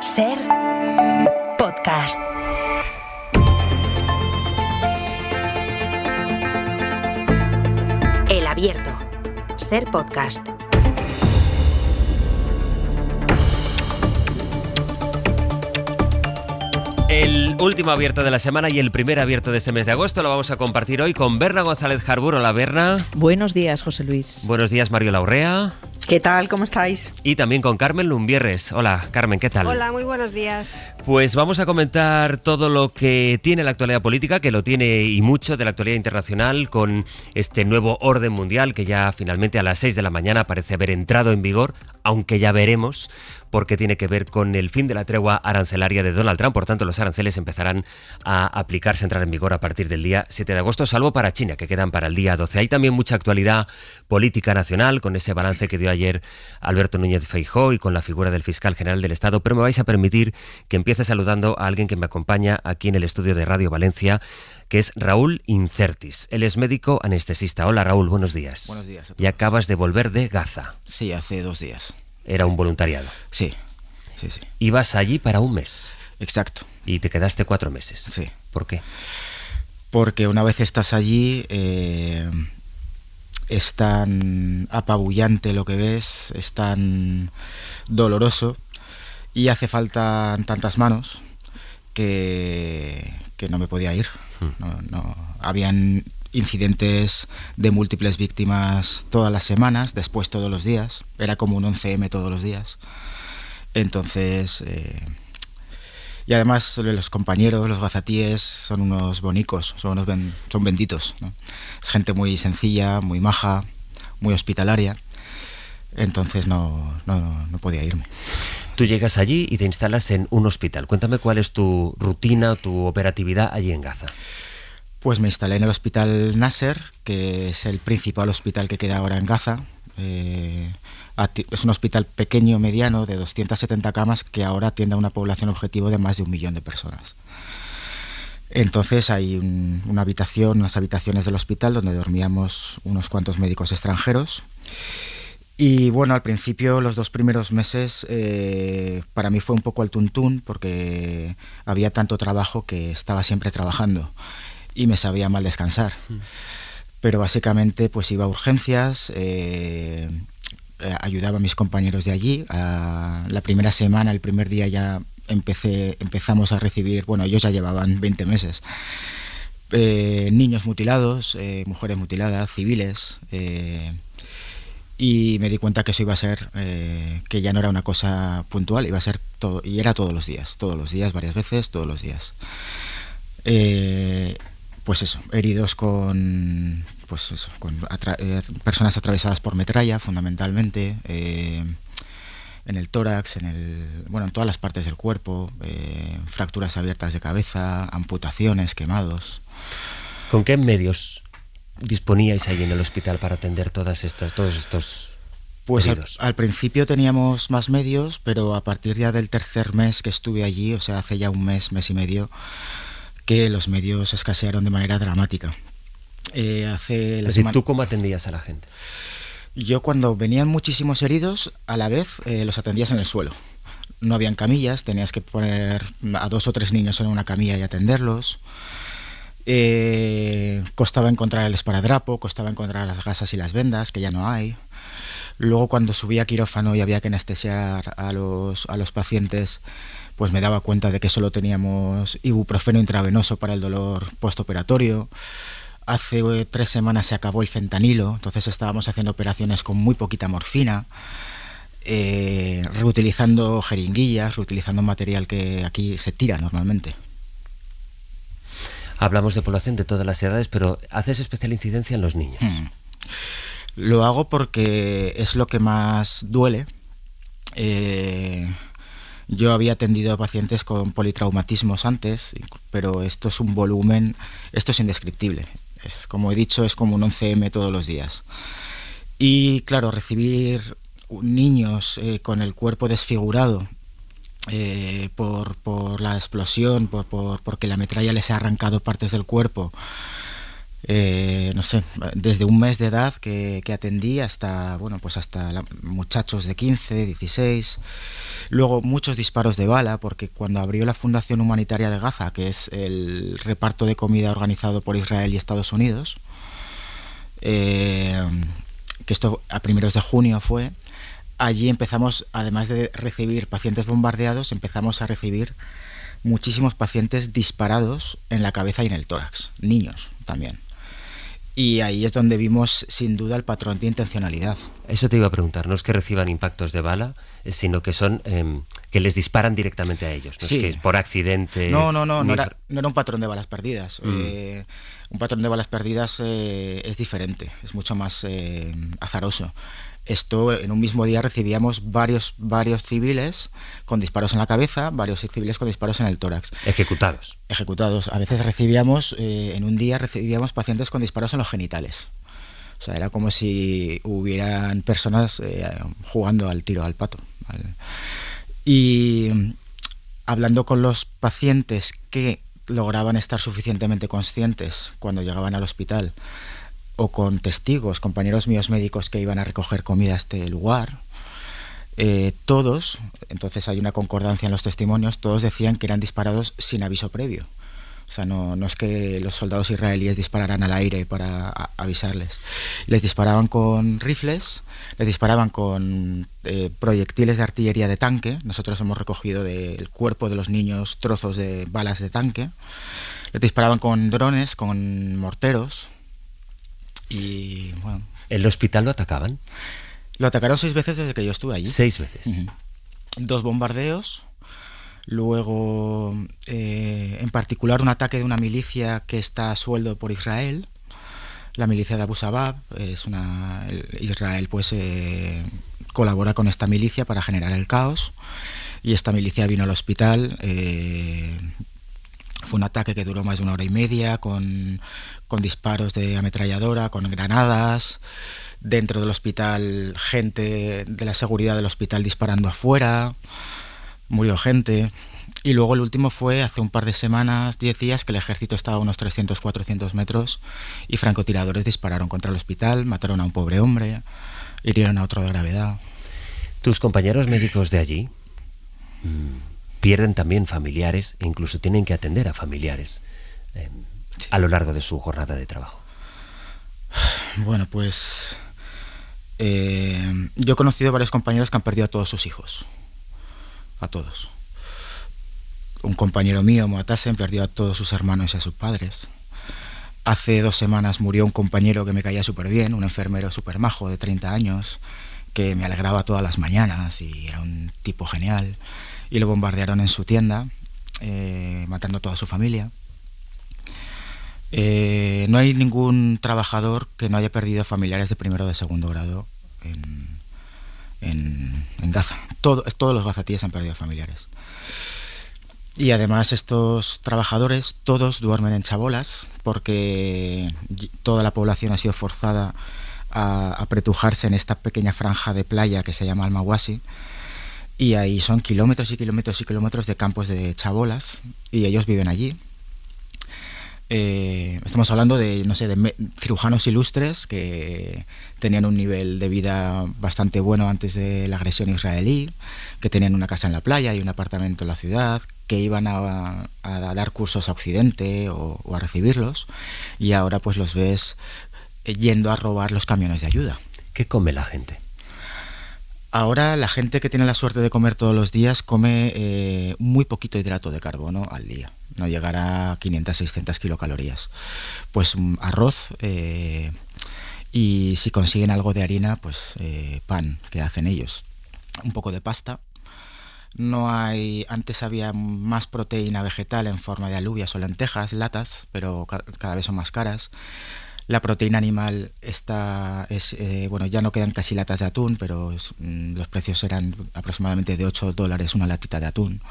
Ser podcast. El Abierto. Ser podcast. El último abierto de la semana y el primer abierto de este mes de agosto lo vamos a compartir hoy con Berna González Harbour. Hola, Berna. Buenos días, José Luis. Buenos días, Mario Laurrea. ¿Qué tal? ¿Cómo estáis? Y también con Carmen Lumbierres. Hola, Carmen, ¿qué tal? Hola, muy buenos días. Pues vamos a comentar todo lo que tiene la actualidad política, que lo tiene y mucho de la actualidad internacional, con este nuevo orden mundial que ya finalmente a las 6 de la mañana parece haber entrado en vigor, aunque ya veremos porque tiene que ver con el fin de la tregua arancelaria de Donald Trump. Por tanto, los aranceles empezarán a aplicarse, entrar en vigor a partir del día 7 de agosto, salvo para China, que quedan para el día 12. Hay también mucha actualidad política nacional, con ese balance que dio ayer Alberto Núñez Feijóo y con la figura del fiscal general del Estado, pero me vais a permitir que empiece saludando a alguien que me acompaña aquí en el estudio de Radio Valencia, que es Raúl Incertis. Él es médico anestesista. Hola, Raúl, buenos días. Buenos días a todos. Y acabas de volver de Gaza. Sí, hace 2 días. Era un voluntariado. Sí. Ibas allí para un mes. Exacto. Y te quedaste 4 meses. Sí. ¿Por qué? Porque una vez estás allí, es tan apabullante lo que ves, es tan doloroso y hace falta tantas manos que no me podía ir. No. Habían incidentes de múltiples víctimas todas las semanas, después todos los días. Era como un 11M todos los días. Entonces, y además los compañeros, los gazatíes, son unos bonicos, son benditos, ¿no? Es gente muy sencilla, muy maja, muy hospitalaria. Entonces no podía irme. Tú llegas allí y te instalas en un hospital. Cuéntame cuál es tu rutina, tu operatividad allí en Gaza. Pues me instalé en el hospital Nasser, que es el principal hospital que queda ahora en Gaza. Es un hospital pequeño, mediano, de 270 camas, que ahora atiende a una población objetivo de más de 1 millón de personas. Entonces hay unas habitaciones del hospital donde dormíamos unos cuantos médicos extranjeros. Y bueno, al principio, los 2 primeros meses, para mí fue un poco al tuntún, porque había tanto trabajo que estaba siempre trabajando y me sabía mal descansar. Pero básicamente pues iba a urgencias, ayudaba a mis compañeros de allí. La primera semana, el primer día ya empezamos a recibir, bueno, ellos ya llevaban 20 meses, niños mutilados, mujeres mutiladas, civiles, y me di cuenta que eso iba a ser, que ya no era una cosa puntual, iba a ser todo, y era todos los días, varias veces, todos los días. Pues eso, heridos con personas atravesadas por metralla, fundamentalmente, en el tórax, en todas las partes del cuerpo, fracturas abiertas de cabeza, amputaciones, quemados. ¿Con qué medios disponíais ahí en el hospital para atender todos estos Pues heridos? al principio teníamos más medios, pero a partir ya del tercer mes que estuve allí, o sea, hace ya un mes y medio, que los medios escasearon de manera dramática. ¿Tú cómo atendías a la gente? Yo, cuando venían muchísimos heridos, a la vez los atendías en el suelo. No habían camillas, tenías que poner a 2 o 3 niños en una camilla y atenderlos. Costaba encontrar el esparadrapo, costaba encontrar las gasas y las vendas, que ya no hay. Luego, cuando subía a quirófano y había que anestesiar a los pacientes, pues me daba cuenta de que solo teníamos ibuprofeno intravenoso para el dolor postoperatorio. Hace 3 semanas se acabó el fentanilo, entonces estábamos haciendo operaciones con muy poquita morfina, reutilizando jeringuillas, reutilizando material que aquí se tira normalmente. Hablamos de población de todas las edades, pero haces especial incidencia en los niños. Lo hago porque es lo que más duele. Yo había atendido a pacientes con politraumatismos antes, pero esto es un volumen, esto es indescriptible. Como he dicho, es como un 11M todos los días. Y claro, recibir niños con el cuerpo desfigurado por la explosión, porque la metralla les ha arrancado partes del cuerpo, no sé, desde un mes de edad que atendí hasta, bueno, pues hasta muchachos de 15, 16. Luego muchos disparos de bala, porque cuando abrió la Fundación Humanitaria de Gaza, que es el reparto de comida organizado por Israel y Estados Unidos, que esto a primeros de junio fue, allí empezamos, además de recibir pacientes bombardeados, empezamos a recibir muchísimos pacientes disparados en la cabeza y en el tórax, niños también. Y ahí es donde vimos sin duda el patrón de intencionalidad. Eso te iba a preguntar, no es que reciban impactos de bala, sino que son que les disparan directamente a ellos, no sí. Es que es por accidente. No era un patrón de balas perdidas. Un patrón de balas perdidas es diferente, es mucho más azaroso. Esto, en un mismo día recibíamos varios civiles con disparos en la cabeza, varios civiles con disparos en el tórax. Ejecutados. A veces en un día recibíamos pacientes con disparos en los genitales. O sea, era como si hubieran personas jugando al tiro al pato. Y hablando con los pacientes que lograban estar suficientemente conscientes cuando llegaban al hospital, o con testigos, compañeros míos médicos que iban a recoger comida a este lugar, todos, entonces hay una concordancia en los testimonios, todos decían que eran disparados sin aviso previo. O sea, no es que los soldados israelíes dispararan al aire para avisarles. Les disparaban con rifles, les disparaban con proyectiles de artillería de tanque. Nosotros hemos recogido del cuerpo de los niños trozos de balas de tanque. Les disparaban con drones, con morteros. Y bueno. ¿El hospital lo atacaban? Lo atacaron 6 veces desde que yo estuve allí. 6 veces. 2 bombardeos. Luego, en particular, un ataque de una milicia que está a sueldo por Israel, la milicia de Abu Sabab. Israel pues colabora con esta milicia para generar el caos, y esta milicia vino al hospital. Fue un ataque que duró más de 1 hora y media, con disparos de ametralladora, con granadas. Dentro del hospital, gente de la seguridad del hospital disparando afuera. Murió gente. Y luego el último fue hace un par de semanas, 10 días, que el ejército estaba a unos 300-400 metros y francotiradores dispararon contra el hospital, mataron a un pobre hombre, hirieron a otro de gravedad. ¿Tus compañeros médicos de allí pierden también familiares e incluso tienen que atender a familiares a lo largo de su jornada de trabajo? Bueno, pues yo he conocido varios compañeros que han perdido a todos sus hijos. A todos. Un compañero mío, Moatasen, perdió a todos sus hermanos y a sus padres. Hace 2 semanas murió un compañero que me caía súper bien, un enfermero súper majo de 30 años, que me alegraba todas las mañanas y era un tipo genial. Y lo bombardearon en su tienda, matando a toda su familia. No hay ningún trabajador que no haya perdido familiares de primero o de segundo grado en Gaza. Todos los gazatíes han perdido familiares. Y además estos trabajadores todos duermen en chabolas, porque toda la población ha sido forzada a apretujarse en esta pequeña franja de playa que se llama Al-Mawasi, y ahí son kilómetros y kilómetros y kilómetros de campos de chabolas, y ellos viven allí. Estamos hablando de, no sé, de cirujanos ilustres que tenían un nivel de vida bastante bueno antes de la agresión israelí, que tenían una casa en la playa y un apartamento en la ciudad, que iban a dar cursos a Occidente o a recibirlos, y ahora pues los ves yendo a robar los camiones de ayuda. ¿Qué come la gente? Ahora la gente que tiene la suerte de comer todos los días come muy poquito hidrato de carbono al día. No llegará a 500-600 kilocalorías. Pues arroz y si consiguen algo de harina, pues pan, que hacen ellos. Un poco de pasta. Antes había más proteína vegetal en forma de alubias o lentejas, latas, pero cada vez son más caras. La proteína animal ya no quedan casi latas de atún, pero los precios eran aproximadamente de $8 una latita de atún.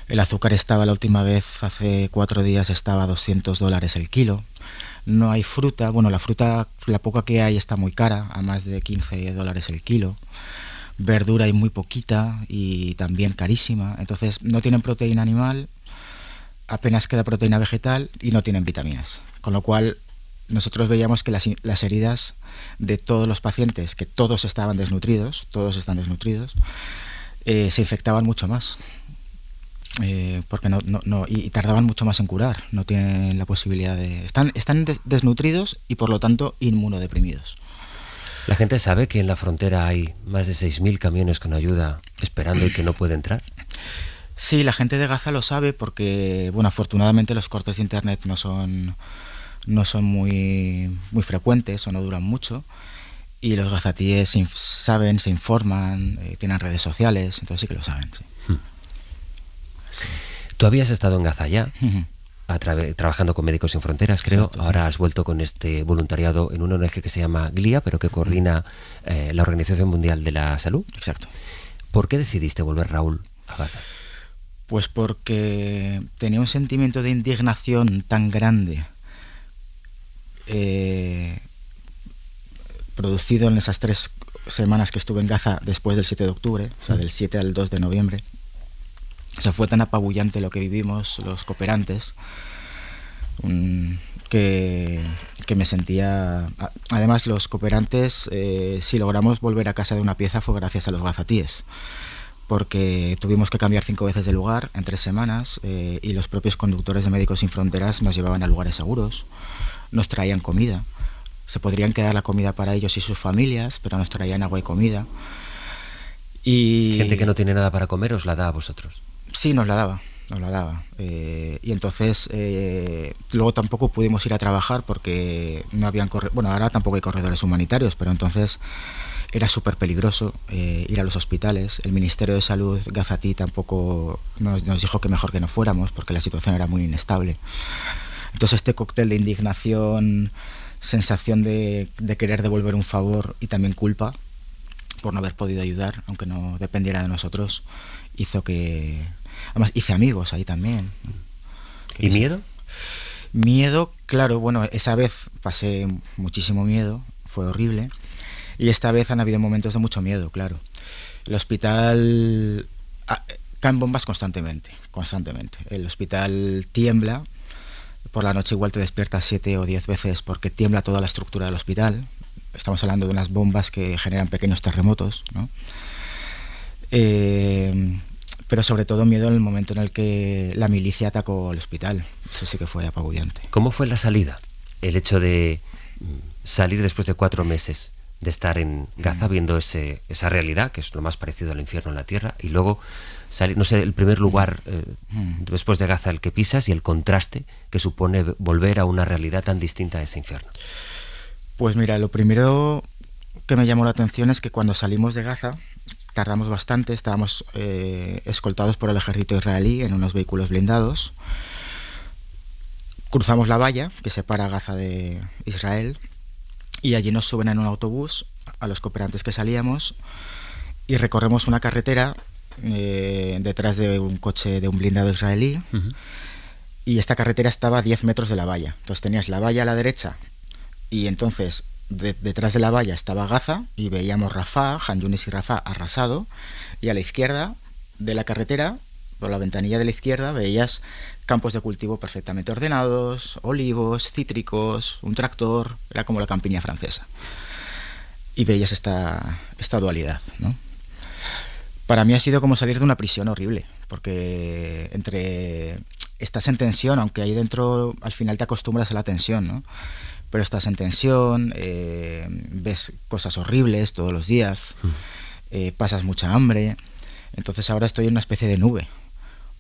El azúcar estaba la última vez, hace 4 días, estaba a $200 el kilo. No hay fruta, bueno, la fruta, la poca que hay está muy cara, a más de $15 el kilo. Verdura hay muy poquita y también carísima. Entonces no tienen proteína animal, apenas queda proteína vegetal y no tienen vitaminas. Con lo cual nosotros veíamos que las heridas de todos los pacientes, que todos estaban desnutridos, todos están desnutridos, se infectaban mucho más. Porque y tardaban mucho más en curar. No tienen la posibilidad de... Están desnutridos y por lo tanto inmunodeprimidos. ¿La gente sabe que en la frontera hay más de 6.000 camiones con ayuda esperando y que no puede entrar? Sí, la gente de Gaza lo sabe porque, bueno, afortunadamente los cortes de internet no son muy frecuentes o no duran mucho, y los gazatíes saben, se informan, tienen redes sociales, entonces sí que lo saben. Sí. Sí. Tú habías estado en Gaza ya, trabajando con Médicos Sin Fronteras, creo. Exacto, ahora has vuelto con este voluntariado en una ONG que se llama GLIA, pero que coordina la Organización Mundial de la Salud. Exacto. ¿Por qué decidiste volver, Raúl, a Gaza? Pues porque tenía un sentimiento de indignación tan grande producido en esas 3 semanas que estuve en Gaza después del 7 de octubre, o sea, del 7 al 2 de noviembre. O sea, fue tan apabullante lo que vivimos los cooperantes que me sentía... Además, los cooperantes, si logramos volver a casa de una pieza, fue gracias a los gazatíes, porque tuvimos que cambiar 5 veces de lugar en 3 semanas, y los propios conductores de Médicos Sin Fronteras nos llevaban a lugares seguros, nos traían comida. Se podrían quedar la comida para ellos y sus familias, pero nos traían agua y comida. Y gente que no tiene nada para comer os la da a vosotros. Sí, nos la daba. Y entonces luego tampoco pudimos ir a trabajar porque no habían bueno, ahora tampoco hay corredores humanitarios, pero entonces era súper peligroso ir a los hospitales. El Ministerio de Salud gazatí tampoco nos dijo que mejor que no fuéramos porque la situación era muy inestable. Entonces este cóctel de indignación, sensación de querer devolver un favor y también culpa por no haber podido ayudar, aunque no dependiera de nosotros, hizo que... Además hice amigos ahí también. ¿Y miedo? Miedo, claro, bueno, esa vez pasé muchísimo miedo, fue horrible, y esta vez han habido momentos de mucho miedo, claro. El hospital... caen bombas constantemente. El hospital tiembla. Por la noche igual te despiertas 7 o 10 veces porque tiembla toda la estructura del hospital. Estamos hablando de unas bombas que generan pequeños terremotos, ¿no? Pero sobre todo miedo en el momento en el que la milicia atacó el hospital. Eso sí que fue apabullante. ¿Cómo fue la salida? El hecho de salir después de 4 meses de estar en Gaza viendo esa realidad, que es lo más parecido al infierno en la tierra, y luego salir, no sé, el primer lugar después de Gaza el que pisas y el contraste que supone volver a una realidad tan distinta a ese infierno. Pues mira, lo primero que me llamó la atención es que cuando salimos de Gaza tardamos bastante, estábamos escoltados por el ejército israelí en unos vehículos blindados. Cruzamos la valla que separa Gaza de Israel y allí nos suben en un autobús a los cooperantes que salíamos y recorremos una carretera detrás de un coche de un blindado israelí. Y esta carretera estaba a 10 metros de la valla. Entonces tenías la valla a la derecha y entonces detrás de la valla estaba Gaza y veíamos Rafah, Han Yunis y Rafah arrasado, y a la izquierda de la carretera, por la ventanilla de la izquierda, veías campos de cultivo perfectamente ordenados, olivos, cítricos, un tractor, era como la campiña francesa. Y veías esta dualidad, ¿no? Para mí ha sido como salir de una prisión horrible, porque estás en tensión, aunque ahí dentro al final te acostumbras a la tensión, ¿no? Pero estás en tensión, ves cosas horribles todos los días, pasas mucha hambre. Entonces ahora estoy en una especie de nube,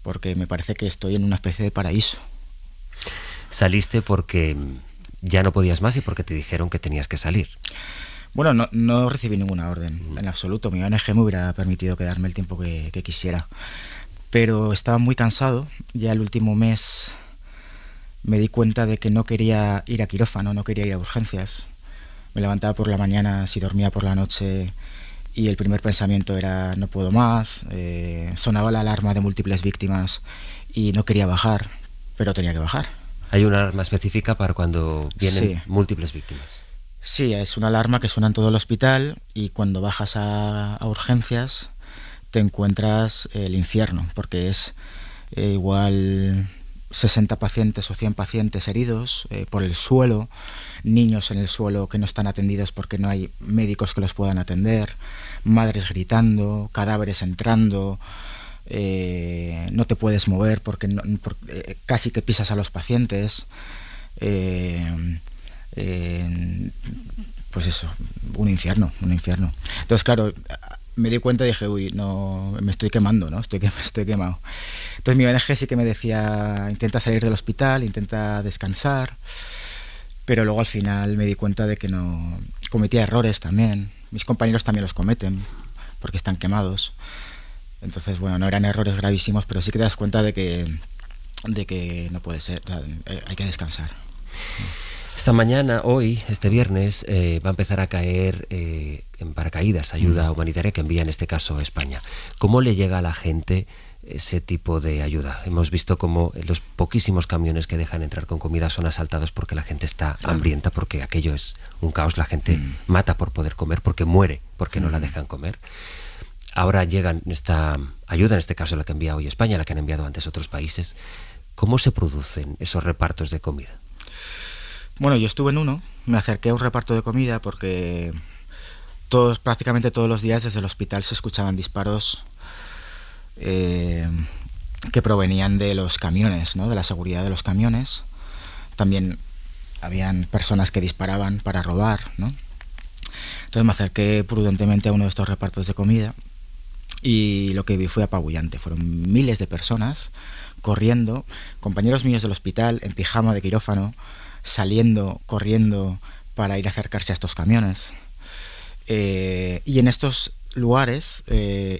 porque me parece que estoy en una especie de paraíso. ¿Saliste porque ya no podías más y porque te dijeron que tenías que salir? Bueno, no recibí ninguna orden, en absoluto. Mi ONG me hubiera permitido quedarme el tiempo que quisiera. Pero estaba muy cansado, ya el último mes me di cuenta de que no quería ir a quirófano, no quería ir a urgencias. Me levantaba por la mañana, si dormía por la noche, y el primer pensamiento era no puedo más. Sonaba la alarma de múltiples víctimas y no quería bajar, pero tenía que bajar. ¿Hay una alarma específica para cuando vienen múltiples víctimas? Sí, es una alarma que suena en todo el hospital y cuando bajas a urgencias te encuentras el infierno, porque es igual 60 pacientes o 100 pacientes heridos por el suelo, niños en el suelo que no están atendidos porque no hay médicos que los puedan atender, madres gritando, cadáveres entrando, no te puedes mover porque casi que pisas a los pacientes. Pues eso, un infierno. Entonces, claro, me di cuenta y dije, uy, no, me estoy quemando, ¿no? Estoy quemado. Entonces mi ONG sí que me decía, intenta salir del hospital, intenta descansar, pero luego al final me di cuenta de que no, cometía errores también. Mis compañeros también los cometen porque están quemados. Entonces, bueno, no eran errores gravísimos, pero sí que te das cuenta de que no puede ser, o sea, hay que descansar. Esta mañana, hoy, este viernes, va a empezar a caer en paracaídas ayuda humanitaria que envía en este caso España. ¿Cómo le llega a la gente ese tipo de ayuda? Hemos visto cómo los poquísimos camiones que dejan entrar con comida son asaltados porque la gente está hambrienta, porque aquello es un caos, la gente mata por poder comer, porque muere porque no la dejan comer. Ahora llega esta ayuda, en este caso la que envía hoy España, la que han enviado antes otros países. ¿Cómo se producen esos repartos de comida? Bueno, yo estuve en uno, me acerqué a un reparto de comida porque prácticamente todos los días desde el hospital se escuchaban disparos que provenían de los camiones, ¿no? De la seguridad de los camiones. También habían personas que disparaban para robar, ¿no? Entonces me acerqué prudentemente a uno de estos repartos de comida y lo que vi fue apabullante. Fueron miles de personas corriendo, compañeros míos del hospital en pijama de quirófano, saliendo, corriendo para ir a acercarse a estos camiones. Y en estos lugares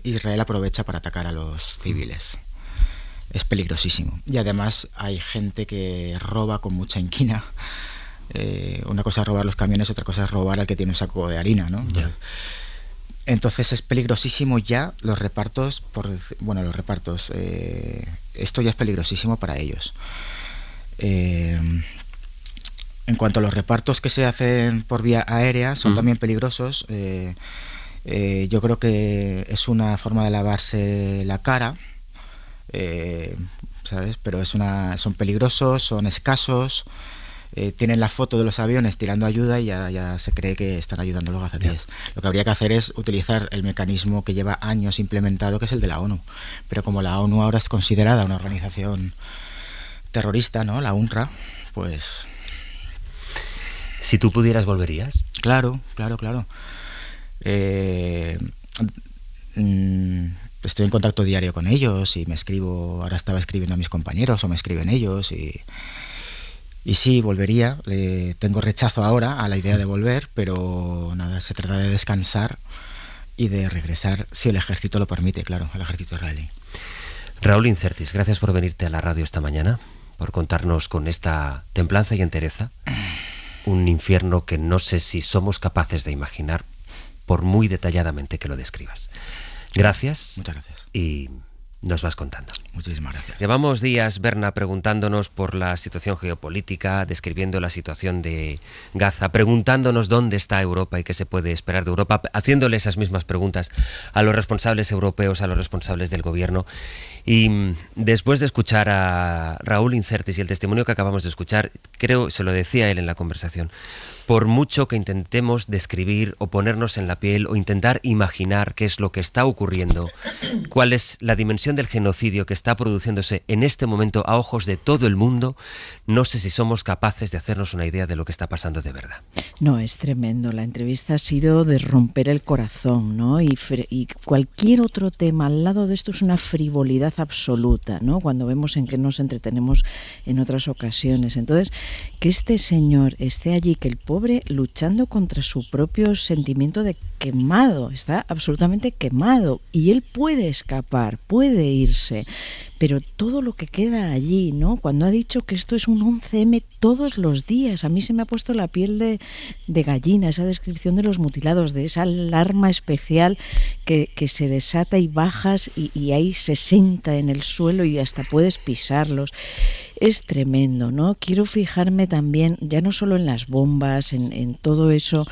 Israel aprovecha para atacar a los civiles. Es peligrosísimo. Y además hay gente que roba con mucha inquina. Una cosa es robar los camiones, otra cosa es robar al que tiene un saco de harina, ¿no? Yeah. Entonces es peligrosísimo ya los repartos, esto ya es peligrosísimo para ellos. En cuanto a los repartos que se hacen por vía aérea, son también peligrosos. Yo creo que es una forma de lavarse la cara, ¿sabes? Pero son peligrosos, son escasos. Tienen la foto de los aviones tirando ayuda y ya se cree que están ayudando a los gazatíes. Lo que habría que hacer es utilizar el mecanismo que lleva años implementado, que es el de la ONU. Pero como la ONU ahora es considerada una organización terrorista, ¿no? La UNRWA, pues... Si tú pudieras, ¿volverías? Claro. Estoy en contacto diario con ellos y ahora estaba escribiendo a mis compañeros o me escriben ellos y sí, volvería. Tengo rechazo ahora a la idea de volver, pero nada, se trata de descansar y de regresar, si el ejército lo permite, claro, el ejército israelí. Raúl Incertis, gracias por venirte a la radio esta mañana, por contarnos con esta templanza y entereza un infierno que no sé si somos capaces de imaginar, por muy detalladamente que lo describas. Gracias. Muchas gracias. Y nos vas contando. Muchísimas gracias. Llevamos días, Berna, preguntándonos por la situación geopolítica, describiendo la situación de Gaza, preguntándonos dónde está Europa y qué se puede esperar de Europa, haciéndole esas mismas preguntas a los responsables europeos, a los responsables del gobierno. Y después de escuchar a Raúl Incertis y el testimonio que acabamos de escuchar, creo, se lo decía él en la conversación, por mucho que intentemos describir o ponernos en la piel o intentar imaginar qué es lo que está ocurriendo, cuál es la dimensión del genocidio que está produciéndose en este momento a ojos de todo el mundo, no sé si somos capaces de hacernos una idea de lo que está pasando de verdad. No, es tremendo. La entrevista ha sido de romper el corazón, ¿no? Y cualquier otro tema al lado de esto es una frivolidad absoluta, ¿no? Cuando vemos en qué nos entretenemos en otras ocasiones. Entonces, que este señor esté allí, que el pobre luchando contra su propio sentimiento de quemado, está absolutamente quemado y él puede escapar, puede irse, pero todo lo que queda allí, ¿no? Cuando ha dicho que esto es un 11M todos los días, a mí se me ha puesto la piel de gallina, esa descripción de los mutilados, de esa alarma especial que se desata y bajas y hay 60 en el suelo y hasta puedes pisarlos. Es tremendo, ¿no? Quiero fijarme también, ya no solo en las bombas, en todo eso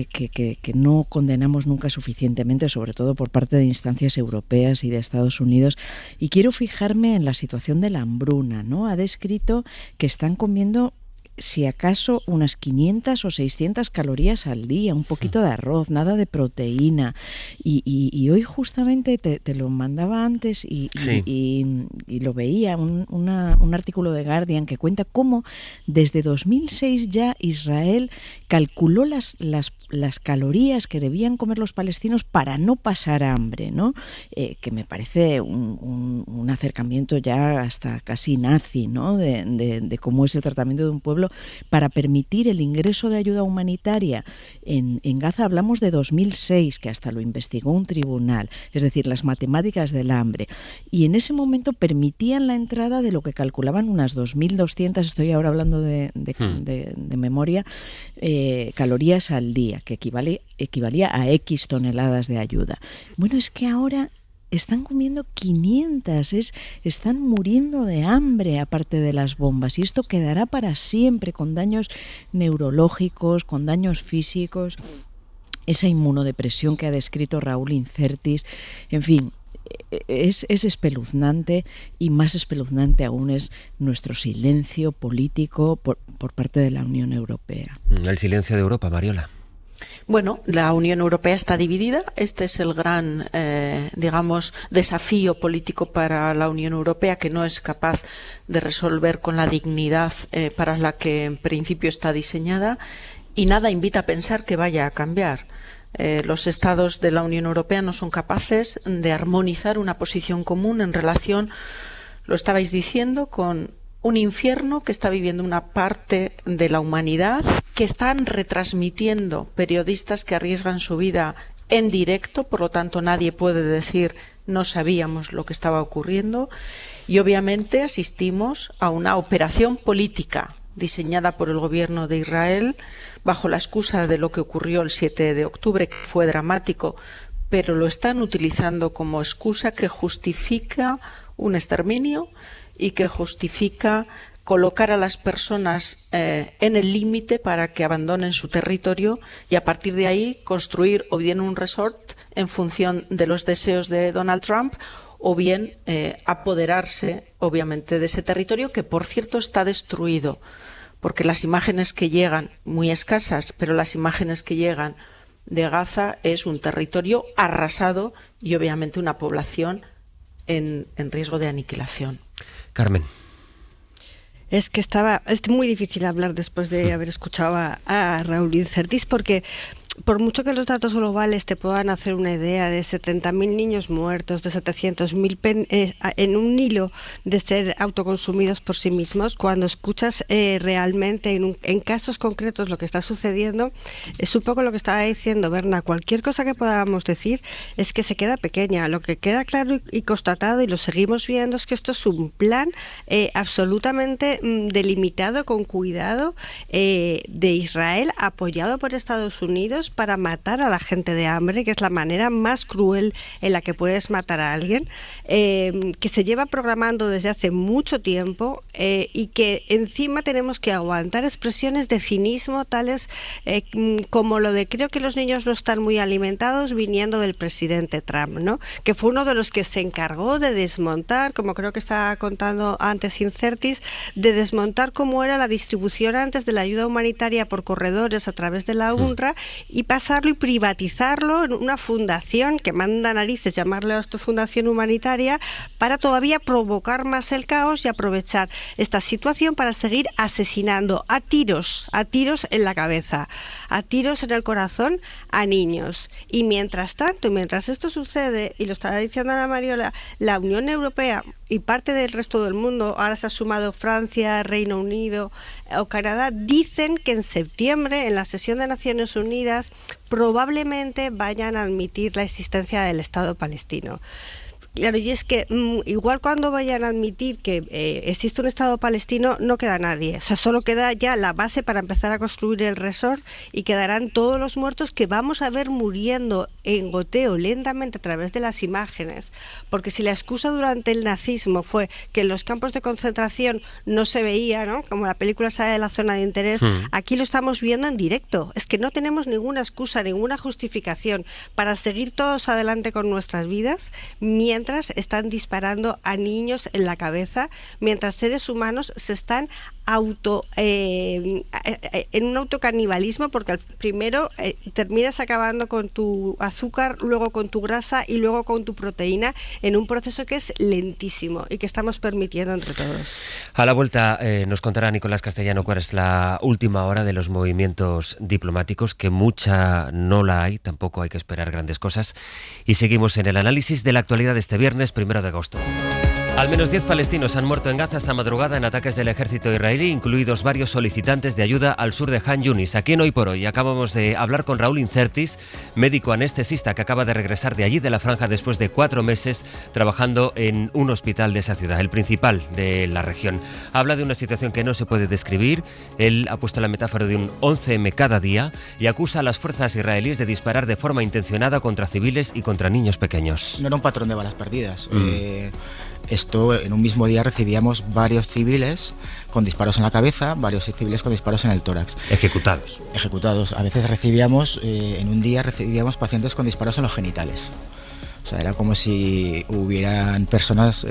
que no condenamos nunca suficientemente, sobre todo por parte de instancias europeas y de Estados Unidos. Y quiero fijarme en la situación de la hambruna, ¿no? Ha descrito que están comiendo, si acaso, unas 500 o 600 calorías al día, un poquito de arroz, nada de proteína. Y hoy justamente te lo mandaba antes y lo veía, un artículo de Guardian que cuenta cómo desde 2006 ya Israel calculó las calorías que debían comer los palestinos para no pasar hambre, ¿no? Que me parece un acercamiento ya hasta casi nazi, ¿no? De cómo es el tratamiento de un pueblo para permitir el ingreso de ayuda humanitaria. En Gaza hablamos de 2006, que hasta lo investigó un tribunal, es decir, las matemáticas del hambre. Y en ese momento permitían la entrada de lo que calculaban unas 2.200, estoy ahora hablando de memoria, calorías al día, que equivalía a X toneladas de ayuda. Bueno, es que ahora están comiendo 500, están muriendo de hambre aparte de las bombas, y esto quedará para siempre, con daños neurológicos, con daños físicos, esa inmunodepresión que ha descrito Raúl Incertis. En fin, es espeluznante, y más espeluznante aún es nuestro silencio político por parte de la Unión Europea. El silencio de Europa, Mariola. Bueno, la Unión Europea está dividida. Este es el gran, desafío político para la Unión Europea, que no es capaz de resolver con la dignidad para la que en principio está diseñada, y nada invita a pensar que vaya a cambiar. Los estados de la Unión Europea no son capaces de armonizar una posición común en relación, lo estabais diciendo, con un infierno que está viviendo una parte de la humanidad, que están retransmitiendo periodistas que arriesgan su vida en directo, por lo tanto nadie puede decir no sabíamos lo que estaba ocurriendo, y obviamente asistimos a una operación política diseñada por el gobierno de Israel bajo la excusa de lo que ocurrió el 7 de octubre, que fue dramático, pero lo están utilizando como excusa que justifica un exterminio y que justifica colocar a las personas en el límite para que abandonen su territorio, y a partir de ahí construir o bien un resort en función de los deseos de Donald Trump, o bien apoderarse obviamente de ese territorio, que por cierto está destruido, porque las imágenes que llegan, muy escasas, pero las imágenes que llegan de Gaza es un territorio arrasado y obviamente una población en riesgo de aniquilación. Carmen. Es que es muy difícil hablar después de haber escuchado a Raúl Incertis, porque por mucho que los datos globales te puedan hacer una idea de 70.000 niños muertos, de 700.000 en un hilo de ser autoconsumidos por sí mismos, cuando escuchas realmente en casos concretos lo que está sucediendo, es un poco lo que estaba diciendo Berna. Cualquier cosa que podamos decir es que se queda pequeña. Lo que queda claro y constatado, y lo seguimos viendo, es que esto es un plan absolutamente delimitado, con cuidado, de Israel, apoyado por Estados Unidos, para matar a la gente de hambre, que es la manera más cruel en la que puedes matar a alguien, que se lleva programando desde hace mucho tiempo, y que encima tenemos que aguantar expresiones de cinismo tales como lo de creo que los niños no están muy alimentados, viniendo del presidente Trump, ¿no? Que fue uno de los que se encargó de desmontar, como creo que estaba contando antes Incertis, de desmontar cómo era la distribución antes de la ayuda humanitaria por corredores a través de la UNRWA, y pasarlo y privatizarlo en una fundación que manda narices llamarle a esto fundación humanitaria, para todavía provocar más el caos y aprovechar esta situación para seguir asesinando a tiros en la cabeza, a tiros en el corazón, a niños. Y mientras tanto, mientras esto sucede, y lo estaba diciendo Ana Mariola, la Unión Europea y parte del resto del mundo, ahora se ha sumado Francia, Reino Unido o Canadá, dicen que en septiembre, en la sesión de Naciones Unidas, probablemente vayan a admitir la existencia del Estado palestino. Claro, y es que igual cuando vayan a admitir que existe un Estado palestino, no queda nadie. O sea, solo queda ya la base para empezar a construir el resort y quedarán todos los muertos que vamos a ver muriendo en goteo lentamente a través de las imágenes. Porque si la excusa durante el nazismo fue que en los campos de concentración no se veía, ¿no? Como la película sale de la zona de interés, aquí lo estamos viendo en directo. Es que no tenemos ninguna excusa, ninguna justificación para seguir todos adelante con nuestras vidas mientras están disparando a niños en la cabeza, mientras seres humanos se están en un autocanibalismo, porque primero terminas acabando con tu azúcar, luego con tu grasa y luego con tu proteína, en un proceso que es lentísimo y que estamos permitiendo entre todos. A la vuelta nos contará Nicolás Castellano cuál es la última hora de los movimientos diplomáticos, que mucha no la hay, tampoco hay que esperar grandes cosas, y seguimos en el análisis de la actualidad de este viernes 1 de agosto. Al menos 10 palestinos han muerto en Gaza esta madrugada en ataques del ejército israelí, incluidos varios solicitantes de ayuda al sur de Han Yunis. Aquí en Hoy por Hoy acabamos de hablar con Raúl Incertis, médico anestesista que acaba de regresar de allí, de la franja, después de 4 meses trabajando en un hospital de esa ciudad, el principal de la región. Habla de una situación que no se puede describir. Él ha puesto la metáfora de un 11M cada día y acusa a las fuerzas israelíes de disparar de forma intencionada contra civiles y contra niños pequeños. No era un patrón de balas perdidas. Esto, en un mismo día recibíamos varios civiles con disparos en la cabeza, varios civiles con disparos en el tórax. Ejecutados. A veces en un día recibíamos pacientes con disparos en los genitales. O sea, era como si hubieran personas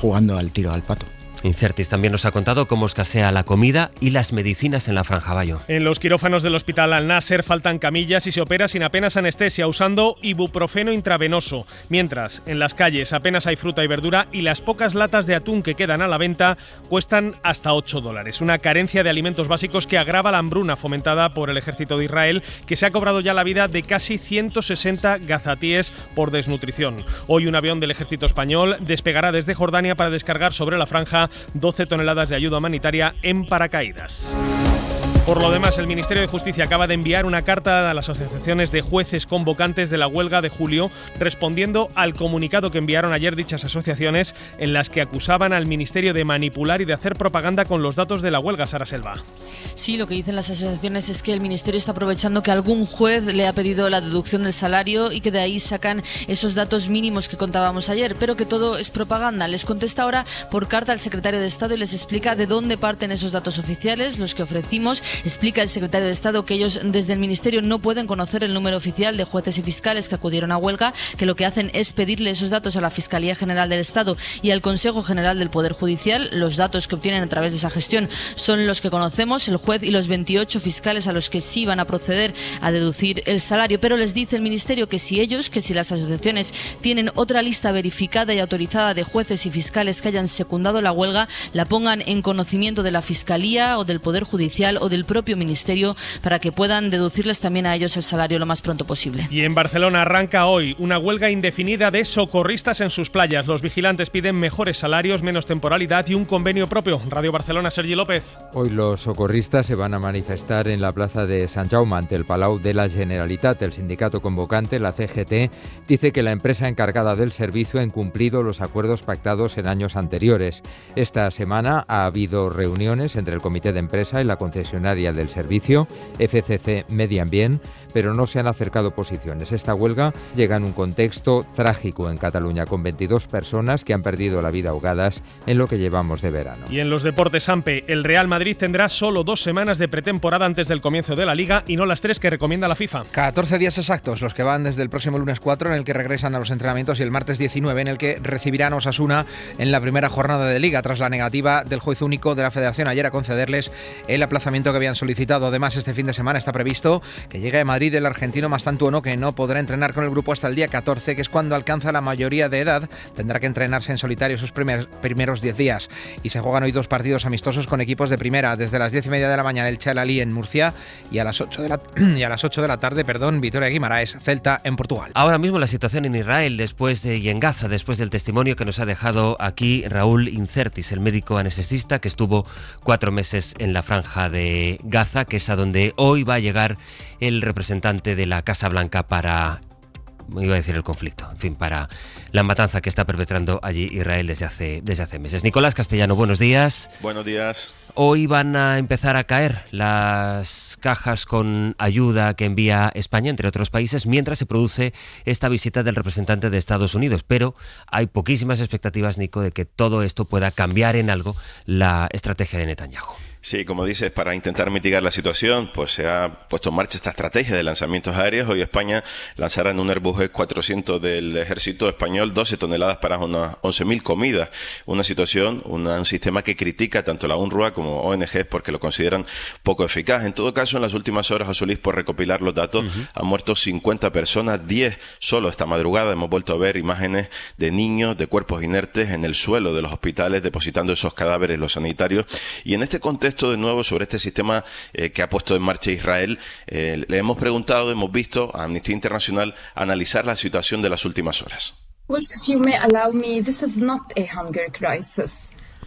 jugando al tiro al pato. Incertis también nos ha contado cómo escasea la comida y las medicinas en la Franja Bayo. En los quirófanos del Hospital Al-Nasser faltan camillas y se opera sin apenas anestesia, usando ibuprofeno intravenoso. Mientras, en las calles apenas hay fruta y verdura y las pocas latas de atún que quedan a la venta cuestan hasta $8. Una carencia de alimentos básicos que agrava la hambruna fomentada por el ejército de Israel, que se ha cobrado ya la vida de casi 160 gazatíes por desnutrición. Hoy un avión del ejército español despegará desde Jordania para descargar sobre la franja 12 toneladas de ayuda humanitaria en paracaídas. Por lo demás, el Ministerio de Justicia acaba de enviar una carta a las asociaciones de jueces convocantes de la huelga de julio, respondiendo al comunicado que enviaron ayer dichas asociaciones, en las que acusaban al Ministerio de manipular y de hacer propaganda con los datos de la huelga. Sara Selva. Sí, lo que dicen las asociaciones es que el Ministerio está aprovechando que algún juez le ha pedido la deducción del salario y que de ahí sacan esos datos mínimos que contábamos ayer, pero que todo es propaganda. Les contesta ahora por carta al secretario de Estado y les explica de dónde parten esos datos oficiales, los que ofrecimos. Explica el secretario de Estado que ellos desde el Ministerio no pueden conocer el número oficial de jueces y fiscales que acudieron a huelga, que lo que hacen es pedirle esos datos a la Fiscalía General del Estado y al Consejo General del Poder Judicial. Los datos que obtienen a través de esa gestión son los que conocemos, el juez y los 28 fiscales a los que sí van a proceder a deducir el salario. Pero les dice el Ministerio que si las asociaciones tienen otra lista verificada y autorizada de jueces y fiscales que hayan secundado la huelga, la pongan en conocimiento de la Fiscalía o del Poder Judicial o del propio Ministerio para que puedan deducirles también a ellos el salario lo más pronto posible. Y en Barcelona arranca hoy una huelga indefinida de socorristas en sus playas. Los vigilantes piden mejores salarios, menos temporalidad y un convenio propio. Radio Barcelona, Sergi López. Hoy los socorristas se van a manifestar en la plaza de Sant Jaume ante el Palau de la Generalitat. El sindicato convocante, la CGT, dice que la empresa encargada del servicio ha incumplido los acuerdos pactados en años anteriores. Esta semana ha habido reuniones entre el comité de empresa y la concesionaria del servicio, FCC Medi Ambient, pero no se han acercado posiciones. Esta huelga llega en un contexto trágico en Cataluña, con 22 personas que han perdido la vida ahogadas en lo que llevamos de verano. Y en los deportes, Sampe, el Real Madrid tendrá solo 2 semanas de pretemporada antes del comienzo de la Liga y no las 3 que recomienda la FIFA. 14 días exactos los que van desde el próximo lunes 4, en el que regresan a los entrenamientos, y el martes 19, en el que recibirán a Osasuna en la primera jornada de Liga, tras la negativa del juez único de la Federación ayer a concederles el aplazamiento que habían solicitado. Además, este fin de semana está previsto que llegue a Madrid el argentino Mastantuono, que no podrá entrenar con el grupo hasta el día 14, que es cuando alcanza la mayoría de edad. Tendrá que entrenarse en solitario sus primeros 10 días. Y se juegan hoy 2 partidos amistosos con equipos de primera. Desde las 10:30 de la mañana, el Chalalí en Murcia, y a las 8 de la tarde, Vitoria Guimaraes, Celta en Portugal. Ahora mismo la situación en Israel y en Gaza, después del testimonio que nos ha dejado aquí Raúl Incertis, el médico anestesista que estuvo 4 meses en la franja de Gaza, que es a donde hoy va a llegar el representante de la Casa Blanca para iba a decir el conflicto, en fin, para la matanza que está perpetrando allí Israel desde hace meses. Nicolás Castellano, buenos días. Buenos días. Hoy van a empezar a caer las cajas con ayuda que envía España, entre otros países, mientras se produce esta visita del representante de Estados Unidos. Pero hay poquísimas expectativas, Nico, de que todo esto pueda cambiar en algo la estrategia de Netanyahu. Sí, como dices, para intentar mitigar la situación, pues se ha puesto en marcha esta estrategia de lanzamientos aéreos. Hoy España lanzará en un Airbus E400 del ejército español 12 toneladas para unas 11.000 comidas. Una situación, un sistema que critica tanto la UNRWA como ONGs porque lo consideran poco eficaz. En todo caso, en las últimas horas, José Luis, por recopilar los datos, han muerto 50 personas, 10 solo esta madrugada. Hemos vuelto a ver imágenes de niños, de cuerpos inertes en el suelo de los hospitales, depositando esos cadáveres los sanitarios. Y en este contexto, de nuevo, sobre este sistema que ha puesto en marcha Israel, le hemos preguntado, hemos visto a Amnistía Internacional analizar la situación de las últimas horas.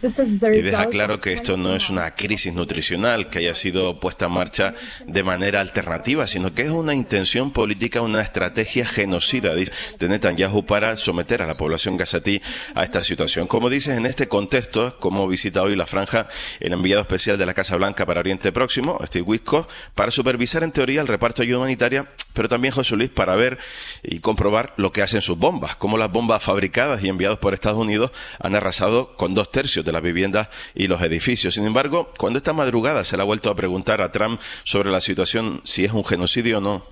Y deja claro que esto no es una crisis nutricional que haya sido puesta en marcha de manera alternativa, sino que es una intención política, una estrategia genocida de Netanyahu para someter a la población gazatí a esta situación. Como dices, en este contexto, como visita hoy la franja el enviado especial de la Casa Blanca para Oriente Próximo, Steve Witkoff, para supervisar en teoría el reparto de ayuda humanitaria, pero también, José Luis, para ver y comprobar lo que hacen sus bombas, cómo las bombas fabricadas y enviadas por Estados Unidos han arrasado con 2/3 de las viviendas y los edificios. Sin embargo, cuando esta madrugada se le ha vuelto a preguntar a Trump sobre la situación, si es un genocidio o no,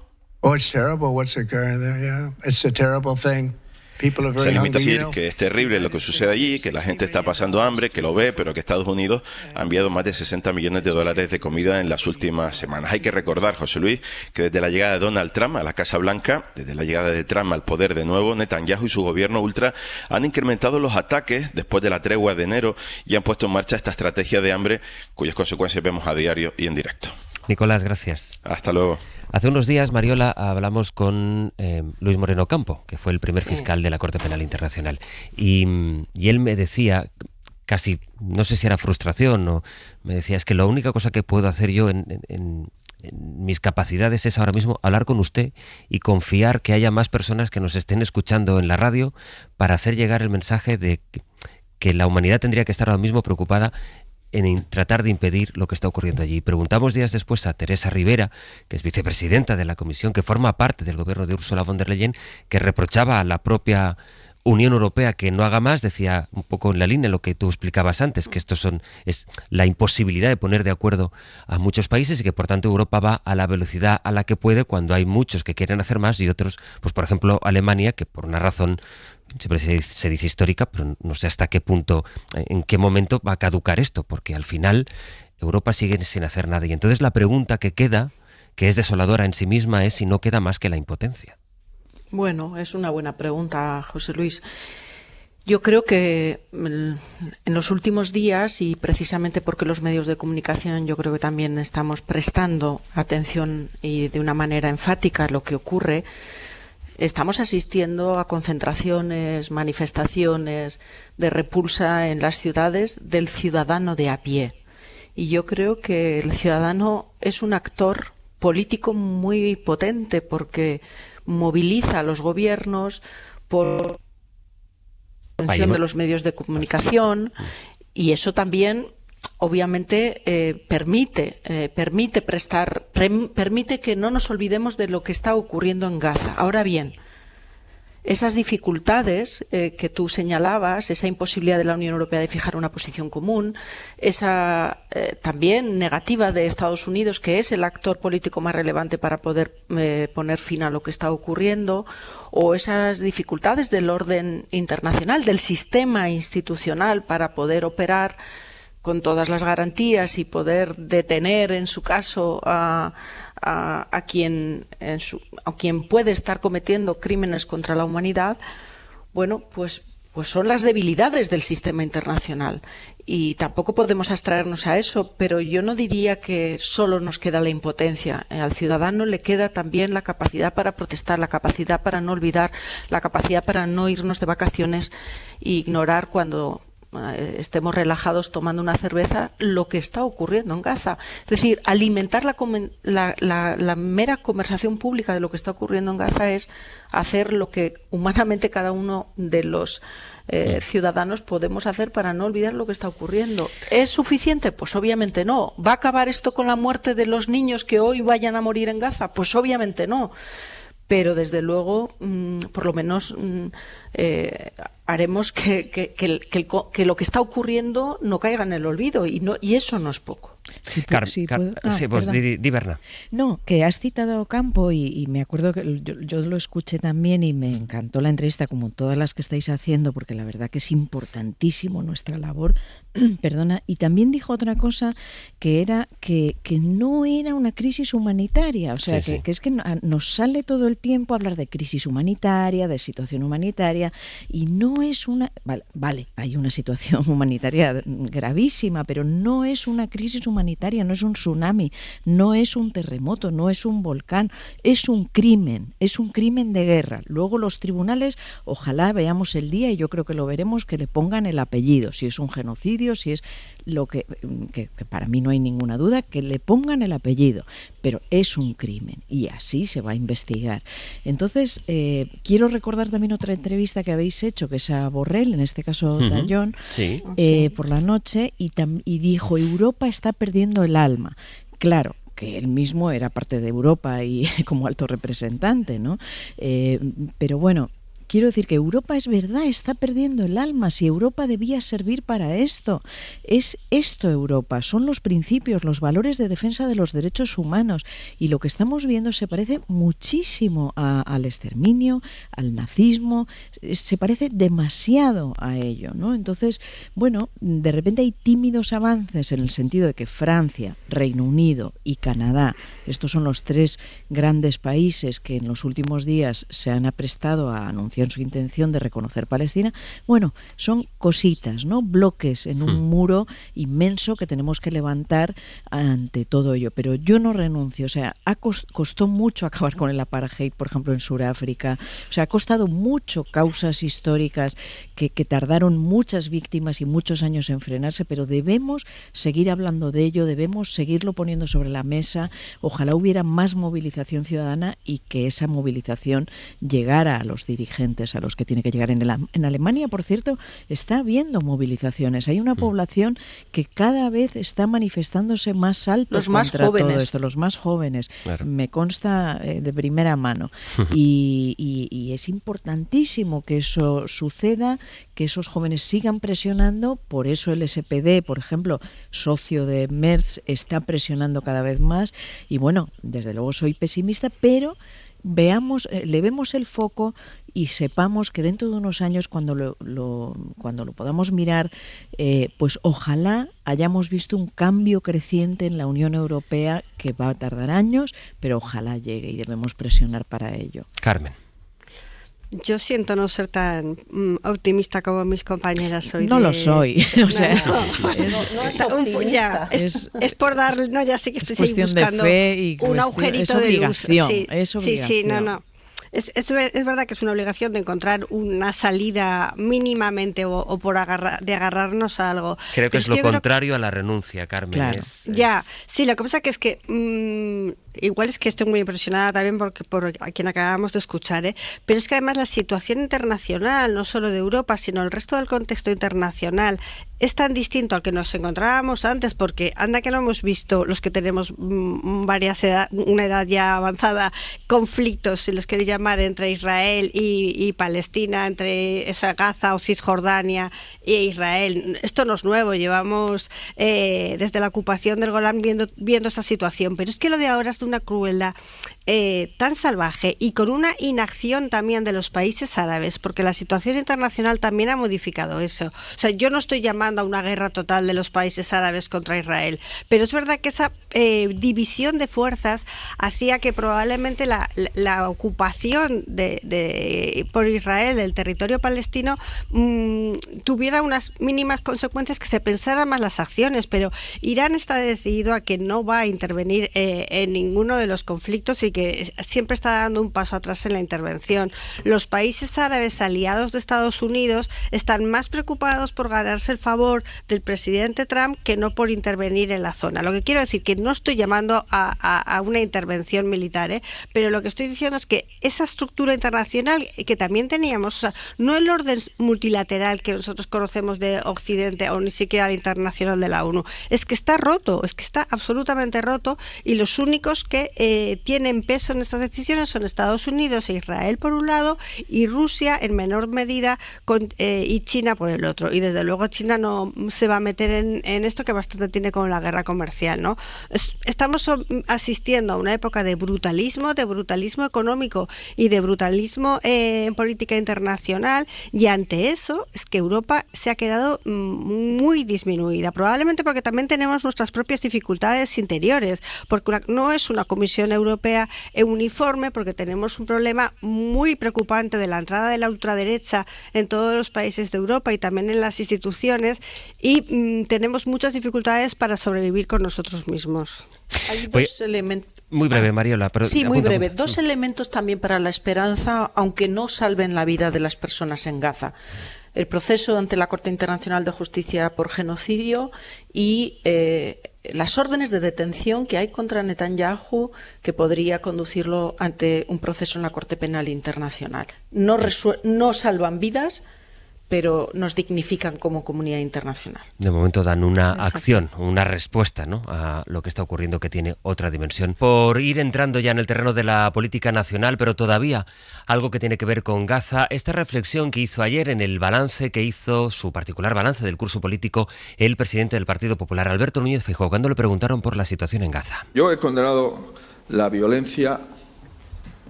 se limita a decir que es terrible lo que sucede allí, que la gente está pasando hambre, que lo ve, pero que Estados Unidos ha enviado más de 60 millones de dólares de comida en las últimas semanas. Hay que recordar, José Luis, que desde la llegada de Donald Trump a la Casa Blanca, desde la llegada de Trump al poder de nuevo, Netanyahu y su gobierno ultra han incrementado los ataques después de la tregua de enero y han puesto en marcha esta estrategia de hambre cuyas consecuencias vemos a diario y en directo. Nicolás, gracias. Hasta luego. Hace unos días, Mariola, hablamos con Luis Moreno Campo, que fue el primer fiscal de la Corte Penal Internacional. Y él me decía, casi, no sé si era frustración, o me decía, es que la única cosa que puedo hacer yo en mis capacidades es ahora mismo hablar con usted y confiar que haya más personas que nos estén escuchando en la radio para hacer llegar el mensaje de que la humanidad tendría que estar ahora mismo preocupada en tratar de impedir lo que está ocurriendo allí. Preguntamos días después a Teresa Rivera, que es vicepresidenta de la Comisión, que forma parte del gobierno de Ursula von der Leyen, que reprochaba a la propia Unión Europea que no haga más, decía un poco en la línea lo que tú explicabas antes, que esto es la imposibilidad de poner de acuerdo a muchos países y que por tanto Europa va a la velocidad a la que puede cuando hay muchos que quieren hacer más y otros, pues por ejemplo Alemania, que por una razón siempre se dice histórica, pero no sé hasta qué punto, en qué momento va a caducar esto, porque al final Europa sigue sin hacer nada. Y entonces la pregunta que queda, que es desoladora en sí misma, es si no queda más que la impotencia. Bueno, es una buena pregunta, José Luis. Yo creo que en los últimos días, y precisamente porque los medios de comunicación yo creo que también estamos prestando atención y de una manera enfática a lo que ocurre, estamos asistiendo a concentraciones, manifestaciones de repulsa en las ciudades del ciudadano de a pie. Y yo creo que el ciudadano es un actor político muy potente porque moviliza a los gobiernos por la atención de los medios de comunicación y eso también obviamente permite que no nos olvidemos de lo que está ocurriendo en Gaza. Ahora bien, esas dificultades que tú señalabas, esa imposibilidad de la Unión Europea de fijar una posición común, esa también negativa de Estados Unidos, que es el actor político más relevante para poder poner fin a lo que está ocurriendo, o esas dificultades del orden internacional, del sistema institucional para poder operar con todas las garantías y poder detener, en su caso, a quien puede estar cometiendo crímenes contra la humanidad, bueno, pues son las debilidades del sistema internacional. Y tampoco podemos abstraernos a eso, pero yo no diría que solo nos queda la impotencia. Al ciudadano le queda también la capacidad para protestar, la capacidad para no olvidar, la capacidad para no irnos de vacaciones e ignorar cuando estemos relajados tomando una cerveza lo que está ocurriendo en Gaza. Es decir, alimentar la mera conversación pública de lo que está ocurriendo en Gaza es hacer lo que humanamente cada uno de los ciudadanos podemos hacer para no olvidar lo que está ocurriendo. ¿Es suficiente? Pues obviamente no. ¿Va a acabar esto con la muerte de los niños que hoy vayan a morir en Gaza? Pues obviamente no. Pero desde luego, por lo menos haremos que lo que está ocurriendo no caiga en el olvido, y eso no es poco. Di, Berna. No, que has citado a Ocampo y me acuerdo que yo lo escuché también y me encantó la entrevista, como todas las que estáis haciendo, porque la verdad que es importantísimo nuestra labor. Perdona, y también dijo otra cosa, que era que no era una crisis humanitaria, o sea, que es que nos sale todo el tiempo hablar de crisis humanitaria, de situación humanitaria, y no es una... Vale, hay una situación humanitaria gravísima, pero no es una crisis humanitaria, no es un tsunami, no es un terremoto, no es un volcán, es un crimen de guerra. Luego los tribunales, ojalá veamos el día, y yo creo que lo veremos, que le pongan el apellido, si es un genocidio, si es lo que para mí no hay ninguna duda, que le pongan el apellido, pero es un crimen y así se va a investigar. Entonces, quiero recordar también otra entrevista que habéis hecho, que es a Borrell, en este caso Dallón, por la noche, y dijo: Europa está perdiendo el alma. Claro, que él mismo era parte de Europa y como alto representante, ¿no? Pero bueno, quiero decir que Europa, es verdad, está perdiendo el alma. Si Europa debía servir para esto, es esto Europa, son los principios, los valores de defensa de los derechos humanos, y lo que estamos viendo se parece muchísimo al exterminio, al nazismo, se parece demasiado a ello, ¿no? Entonces, bueno, de repente hay tímidos avances en el sentido de que Francia, Reino Unido y Canadá, estos son los tres grandes países que en los últimos días se han aprestado a anunciar su intención de reconocer Palestina. Bueno, son cositas, ¿no? Bloques en un muro inmenso que tenemos que levantar ante todo ello. Pero yo no renuncio. O sea, costó mucho acabar con el apartheid, por ejemplo, en Sudáfrica. O sea, ha costado mucho, causas históricas que tardaron muchas víctimas y muchos años en frenarse, pero debemos seguir hablando de ello, debemos seguirlo poniendo sobre la mesa. Ojalá hubiera más movilización ciudadana y que esa movilización llegara a los dirigentes, a los que tiene que llegar. En Alemania, por cierto, está habiendo movilizaciones. Hay una población que cada vez está manifestándose más alto contra todo esto, los más jóvenes. Claro. Me consta de primera mano. Y es importantísimo que eso suceda, que esos jóvenes sigan presionando. Por eso el SPD, por ejemplo, socio de Merz, está presionando cada vez más. Y bueno, desde luego soy pesimista, pero le vemos el foco y sepamos que dentro de unos años, cuando lo podamos mirar, pues ojalá hayamos visto un cambio creciente en la Unión Europea, que va a tardar años, pero ojalá llegue, y debemos presionar para ello. Carmen. Yo siento no ser tan optimista como mis compañeras hoy. No lo soy. O sea, no es optimista. Es por dar, no, ya sé que estoy buscando un agujerito de luz. Es obligación. Sí, no. Es verdad que es una obligación de encontrar una salida mínimamente o por agarrarnos a algo. Creo que es lo contrario a la renuncia, Carmen. Claro. Sí, lo que pasa es que igual es que estoy muy impresionada también por a quien acabamos de escuchar, pero es que además la situación internacional, no solo de Europa, sino el resto del contexto internacional, es tan distinto al que nos encontrábamos antes, porque anda que no hemos visto, los que tenemos una edad ya avanzada, conflictos, si los queréis llamar, entre Israel y Palestina, entre Gaza o Cisjordania e Israel. Esto no es nuevo, llevamos desde la ocupación del Golán viendo esta situación, pero es que lo de ahora es de una crueldad tan salvaje y con una inacción también de los países árabes, porque la situación internacional también ha modificado eso. O sea, yo no estoy llamando a una guerra total de los países árabes contra Israel, pero es verdad que esa división de fuerzas hacía que probablemente la ocupación por Israel del territorio palestino tuviera unas mínimas consecuencias, que se pensaran más las acciones, pero Irán está decidido a que no va a intervenir en ninguno de los conflictos y que siempre está dando un paso atrás en la intervención. Los países árabes aliados de Estados Unidos están más preocupados por ganarse el favor del presidente Trump que no por intervenir en la zona. Lo que quiero decir que no estoy llamando a una intervención militar, pero lo que estoy diciendo es que esa estructura internacional que también teníamos, o sea, no el orden multilateral que nosotros conocemos de Occidente o ni siquiera el internacional de la ONU, es que está roto, es que está absolutamente roto, y los únicos que tienen peso en estas decisiones son Estados Unidos e Israel por un lado y Rusia en menor medida y China por el otro. Y desde luego China no se va a meter en esto que bastante tiene con la guerra comercial, ¿no? Estamos asistiendo a una época de brutalismo económico y de brutalismo en política internacional, y ante eso es que Europa se ha quedado muy disminuida, probablemente porque también tenemos nuestras propias dificultades interiores, porque no es una Comisión Europea uniforme, porque tenemos un problema muy preocupante de la entrada de la ultraderecha en todos los países de Europa y también en las instituciones, y tenemos muchas dificultades para sobrevivir con nosotros mismos. Hay dos elementos. Muy breve, Mariola. Pero sí, muy breve. Dos elementos también para la esperanza, aunque no salven la vida de las personas en Gaza. El proceso ante la Corte Internacional de Justicia por genocidio y las órdenes de detención que hay contra Netanyahu, que podría conducirlo ante un proceso en la Corte Penal Internacional. No salvan vidas, pero nos dignifican como comunidad internacional. De momento dan una acción, una respuesta, ¿no?, a lo que está ocurriendo, que tiene otra dimensión. Por ir entrando ya en el terreno de la política nacional, pero todavía algo que tiene que ver con Gaza, esta reflexión que hizo ayer en el balance que hizo, su particular balance del curso político, el presidente del Partido Popular, Alberto Núñez Feijóo, cuando le preguntaron por la situación en Gaza. Yo he condenado la violencia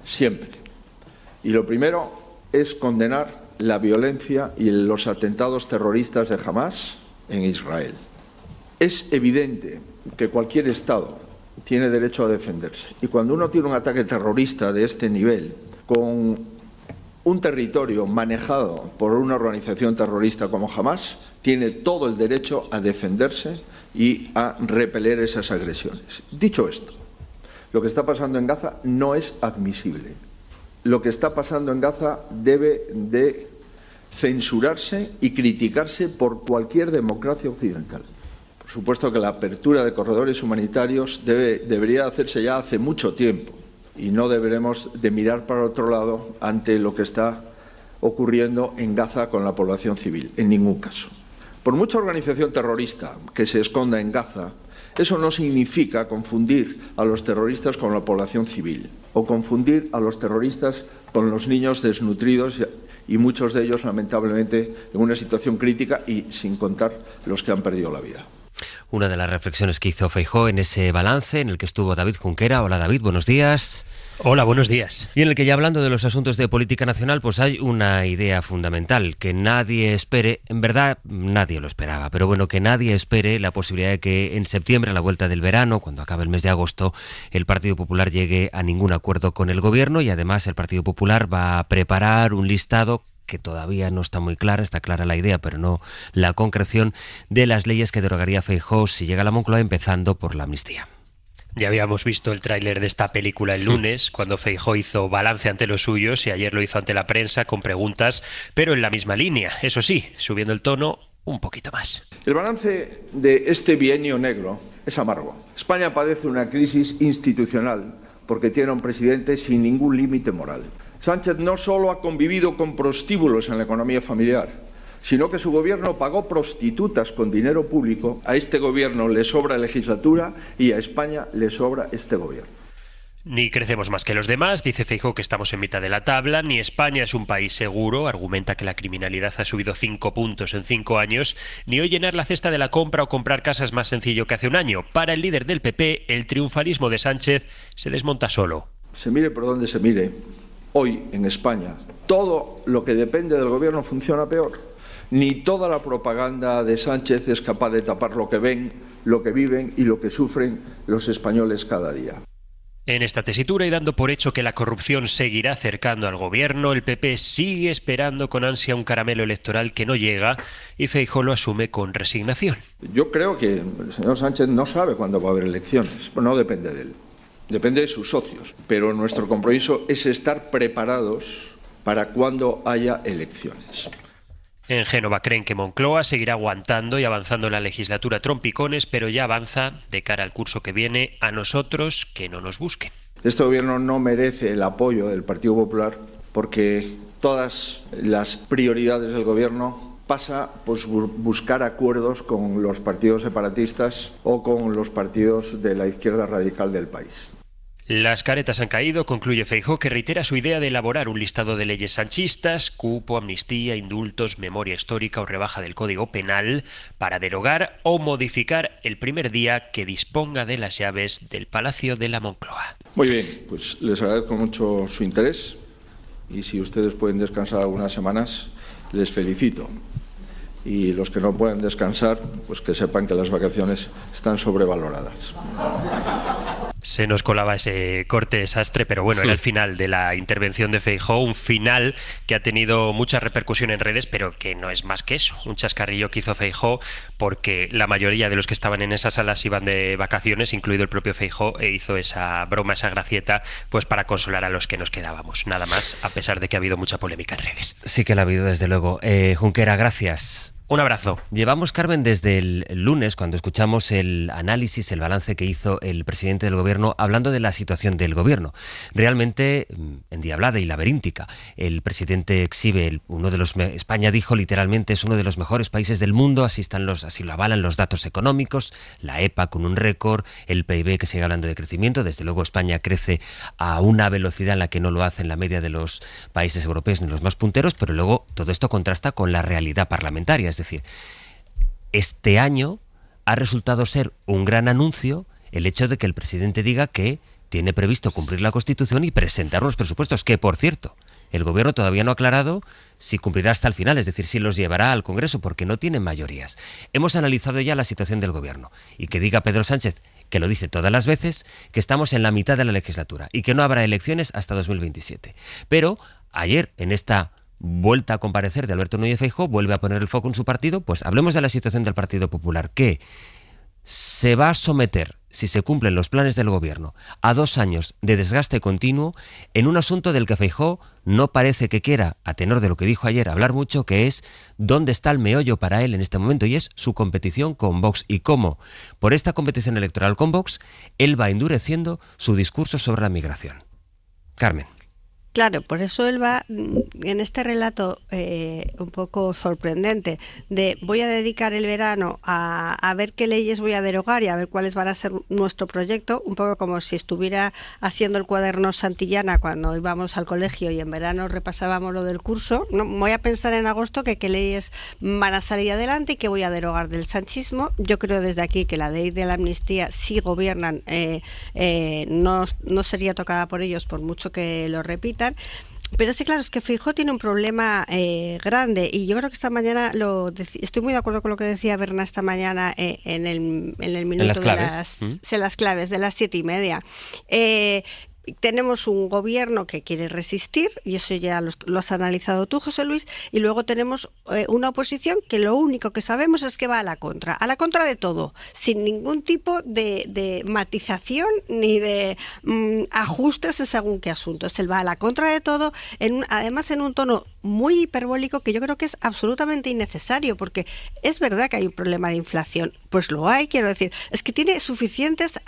siempre. Y lo primero es condenar la violencia y los atentados terroristas de Hamás en Israel. Es evidente que cualquier Estado tiene derecho a defenderse. Y cuando uno tiene un ataque terrorista de este nivel, con un territorio manejado por una organización terrorista como Hamás, tiene todo el derecho a defenderse y a repeler esas agresiones. Dicho esto, lo que está pasando en Gaza no es admisible. Lo que está pasando en Gaza debe de censurarse y criticarse por cualquier democracia occidental. Por supuesto que la apertura de corredores humanitarios debería hacerse ya hace mucho tiempo, y no deberemos de mirar para otro lado ante lo que está ocurriendo en Gaza con la población civil, en ningún caso. Por mucha organización terrorista que se esconda en Gaza, eso no significa confundir a los terroristas con la población civil o confundir a los terroristas con los niños desnutridos y muchos de ellos, lamentablemente, en una situación crítica, y sin contar los que han perdido la vida. Una de las reflexiones que hizo Feijóo en ese balance, en el que estuvo David Junquera. Hola, David, buenos días. Hola, buenos días. Y en el que, ya hablando de los asuntos de política nacional, pues hay una idea fundamental: que nadie espere, en verdad nadie lo esperaba, pero bueno, que nadie espere la posibilidad de que en septiembre, a la vuelta del verano, cuando acabe el mes de agosto, el Partido Popular llegue a ningún acuerdo con el gobierno, y además el Partido Popular va a preparar un listado que todavía no está muy clara, está clara la idea, pero no la concreción de las leyes que derogaría Feijóo si llega a la Moncloa, empezando por la amnistía. Ya habíamos visto el tráiler de esta película el lunes, cuando Feijóo hizo balance ante los suyos, y ayer lo hizo ante la prensa con preguntas, pero en la misma línea, eso sí, subiendo el tono un poquito más. El balance de este bienio negro es amargo. España padece una crisis institucional porque tiene un presidente sin ningún límite moral. Sánchez no solo ha convivido con prostíbulos en la economía familiar, sino que su gobierno pagó prostitutas con dinero público. A este gobierno le sobra legislatura y a España le sobra este gobierno. Ni crecemos más que los demás, dice Feijóo que estamos en mitad de la tabla, ni España es un país seguro, argumenta que la criminalidad ha subido 5 puntos en 5 años, ni hoy llenar la cesta de la compra o comprar casa es más sencillo que hace un año. Para el líder del PP, el triunfalismo de Sánchez se desmonta solo. Se mire por donde se mire, hoy en España todo lo que depende del gobierno funciona peor. Ni toda la propaganda de Sánchez es capaz de tapar lo que ven, lo que viven y lo que sufren los españoles cada día. En esta tesitura, y dando por hecho que la corrupción seguirá acercando al gobierno, el PP sigue esperando con ansia un caramelo electoral que no llega, y Feijóo lo asume con resignación. Yo creo que el señor Sánchez no sabe cuándo va a haber elecciones, no depende de él. depende de sus socios, pero nuestro compromiso es estar preparados para cuando haya elecciones. En Génova creen que Moncloa seguirá aguantando y avanzando en la legislatura trompicones, pero ya avanza de cara al curso que viene. A nosotros que no nos busquen. Este gobierno no merece el apoyo del Partido Popular porque todas las prioridades del gobierno pasa por buscar acuerdos con los partidos separatistas o con los partidos de la izquierda radical del país. Las caretas han caído, concluye Feijóo, que reitera su idea de elaborar un listado de leyes sanchistas, cupo, amnistía, indultos, memoria histórica o rebaja del Código Penal para derogar o modificar el primer día que disponga de las llaves del Palacio de la Moncloa. Muy bien, pues les agradezco mucho su interés y si ustedes pueden descansar algunas semanas, les felicito. Y los que no pueden descansar, pues que sepan que las vacaciones están sobrevaloradas. Se nos colaba ese corte desastre, pero bueno, era el final de la intervención de Feijóo, un final que ha tenido mucha repercusión en redes, pero que no es más que eso, un chascarrillo que hizo Feijóo, porque la mayoría de los que estaban en esas salas iban de vacaciones, incluido el propio Feijóo, e hizo esa broma, esa gracieta, pues para consolar a los que nos quedábamos, nada más, a pesar de que ha habido mucha polémica en redes. Sí que la ha habido, desde luego. Junquera, gracias. Un abrazo. Llevamos, Carmen, desde el lunes, cuando escuchamos el análisis, el balance que hizo el presidente del gobierno, hablando de la situación del gobierno. Realmente endiablada y laberíntica. El presidente exhibe España, dijo literalmente, es uno de los mejores países del mundo, así lo avalan los datos económicos, la EPA con un récord, el PIB que sigue hablando de crecimiento. Desde luego España crece a una velocidad en la que no lo hace en la media de los países europeos ni los más punteros, pero luego todo esto contrasta con la realidad parlamentaria. Es decir, este año ha resultado ser un gran anuncio el hecho de que el presidente diga que tiene previsto cumplir la Constitución y presentar unos presupuestos que, por cierto, el gobierno todavía no ha aclarado si cumplirá hasta el final, es decir, si los llevará al Congreso, porque no tienen mayorías. Hemos analizado ya la situación del gobierno y que diga Pedro Sánchez, que lo dice todas las veces, que estamos en la mitad de la legislatura y que no habrá elecciones hasta 2027. Pero ayer, en esta vuelta a comparecer de Alberto Núñez Feijóo, vuelve a poner el foco en su partido. Pues hablemos de la situación del Partido Popular, que se va a someter, si se cumplen los planes del gobierno, a 2 años de desgaste continuo en un asunto del que Feijóo no parece que quiera, a tenor de lo que dijo ayer, hablar mucho, que es dónde está el meollo para él en este momento, y es su competición con Vox, y cómo, por esta competición electoral con Vox, él va endureciendo su discurso sobre la migración. Carmen. Claro, por eso él va en este relato un poco sorprendente de voy a dedicar el verano a ver qué leyes voy a derogar y a ver cuáles van a ser nuestro proyecto, un poco como si estuviera haciendo el cuaderno Santillana cuando íbamos al colegio y en verano repasábamos lo del curso. No, voy a pensar en agosto que qué leyes van a salir adelante y qué voy a derogar del sanchismo. Yo creo desde aquí que la ley de la amnistía, si gobiernan, no sería tocada por ellos por mucho que lo repitan. Pero sí, claro, es que Feijóo tiene un problema grande y yo creo que esta mañana estoy muy de acuerdo con lo que decía Berna esta mañana en el minuto ¿En las claves? de las claves de las 7:30. Tenemos un gobierno que quiere resistir, y eso ya lo has analizado tú, José Luis, y luego tenemos una oposición que lo único que sabemos es que va a la contra de todo, sin ningún tipo de matización ni de ajustes según qué asuntos. Él va a la contra de todo, además en un tono muy hiperbólico que yo creo que es absolutamente innecesario, porque es verdad que hay un problema de inflación, pues lo hay, quiero decir, es que tiene suficientes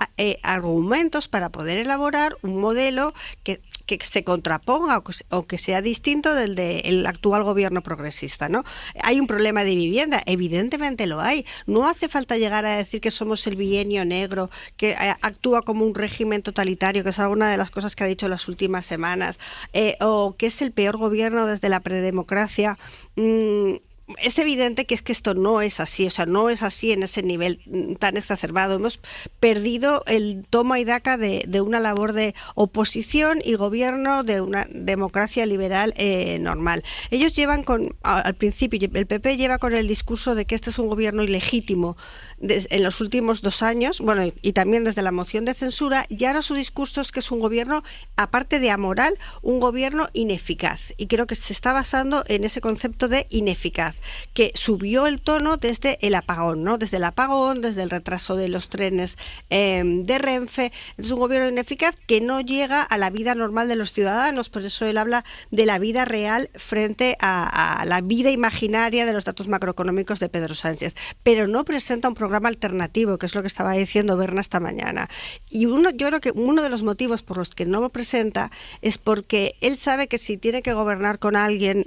argumentos para poder elaborar un modelo que se contraponga o que sea distinto del del actual gobierno progresista, ¿no? Hay un problema de vivienda, evidentemente lo hay. No hace falta llegar a decir que somos el bienio negro, que actúa como un régimen totalitario, que es alguna de las cosas que ha dicho en las últimas semanas, o que es el peor gobierno desde la predemocracia. Es evidente que esto no es así, o sea, no es así en ese nivel tan exacerbado. Hemos perdido el toma y daca de una labor de oposición y gobierno de una democracia liberal normal. Ellos llevan al principio, el PP lleva con el discurso de que este es un gobierno ilegítimo en los últimos 2 años, bueno, y también desde la moción de censura, y ahora su discurso es que es un gobierno, aparte de amoral, un gobierno ineficaz. Y creo que se está basando en ese concepto de ineficaz. que subió el tono desde el apagón, ¿no? Desde el apagón, desde el retraso de los trenes de Renfe. Es un gobierno ineficaz que no llega a la vida normal de los ciudadanos, por eso él habla de la vida real frente a la vida imaginaria de los datos macroeconómicos de Pedro Sánchez, pero no presenta un programa alternativo, que es lo que estaba diciendo Berna esta mañana. Y yo creo que uno de los motivos por los que no lo presenta es porque él sabe que si tiene que gobernar con alguien,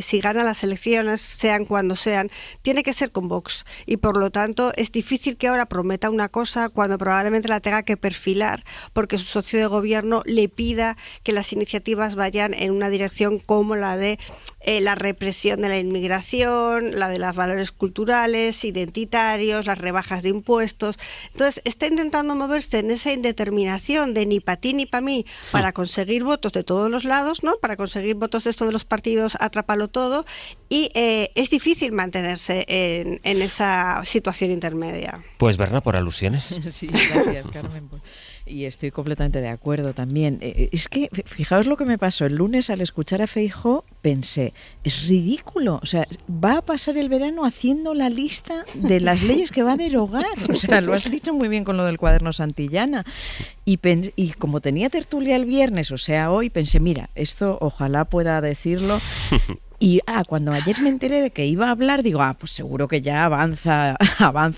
si gana las elecciones, sean cuando sean, tiene que ser con Vox, y por lo tanto es difícil que ahora prometa una cosa cuando probablemente la tenga que perfilar, porque su socio de gobierno le pida que las iniciativas vayan en una dirección como la de la represión de la inmigración, la de los valores culturales, identitarios, las rebajas de impuestos. Entonces está intentando moverse en esa indeterminación de ni para ti ni para mí, para conseguir votos de todos los lados, ¿no? Para conseguir votos de esto de los partidos, atrápalo todo, y es difícil mantenerse en esa situación intermedia. Pues Berna, por alusiones. Sí, gracias, Carmen. Y estoy completamente de acuerdo también. Es que, fijaos lo que me pasó. El lunes al escuchar a Feijóo pensé, es ridículo. O sea, va a pasar el verano haciendo la lista de las leyes que va a derogar. O sea, lo has dicho muy bien con lo del cuaderno Santillana. Y como tenía tertulia el viernes, o sea, hoy, pensé, mira, esto ojalá pueda decirlo. Y cuando ayer me enteré de que iba a hablar, digo, pues seguro que ya avanza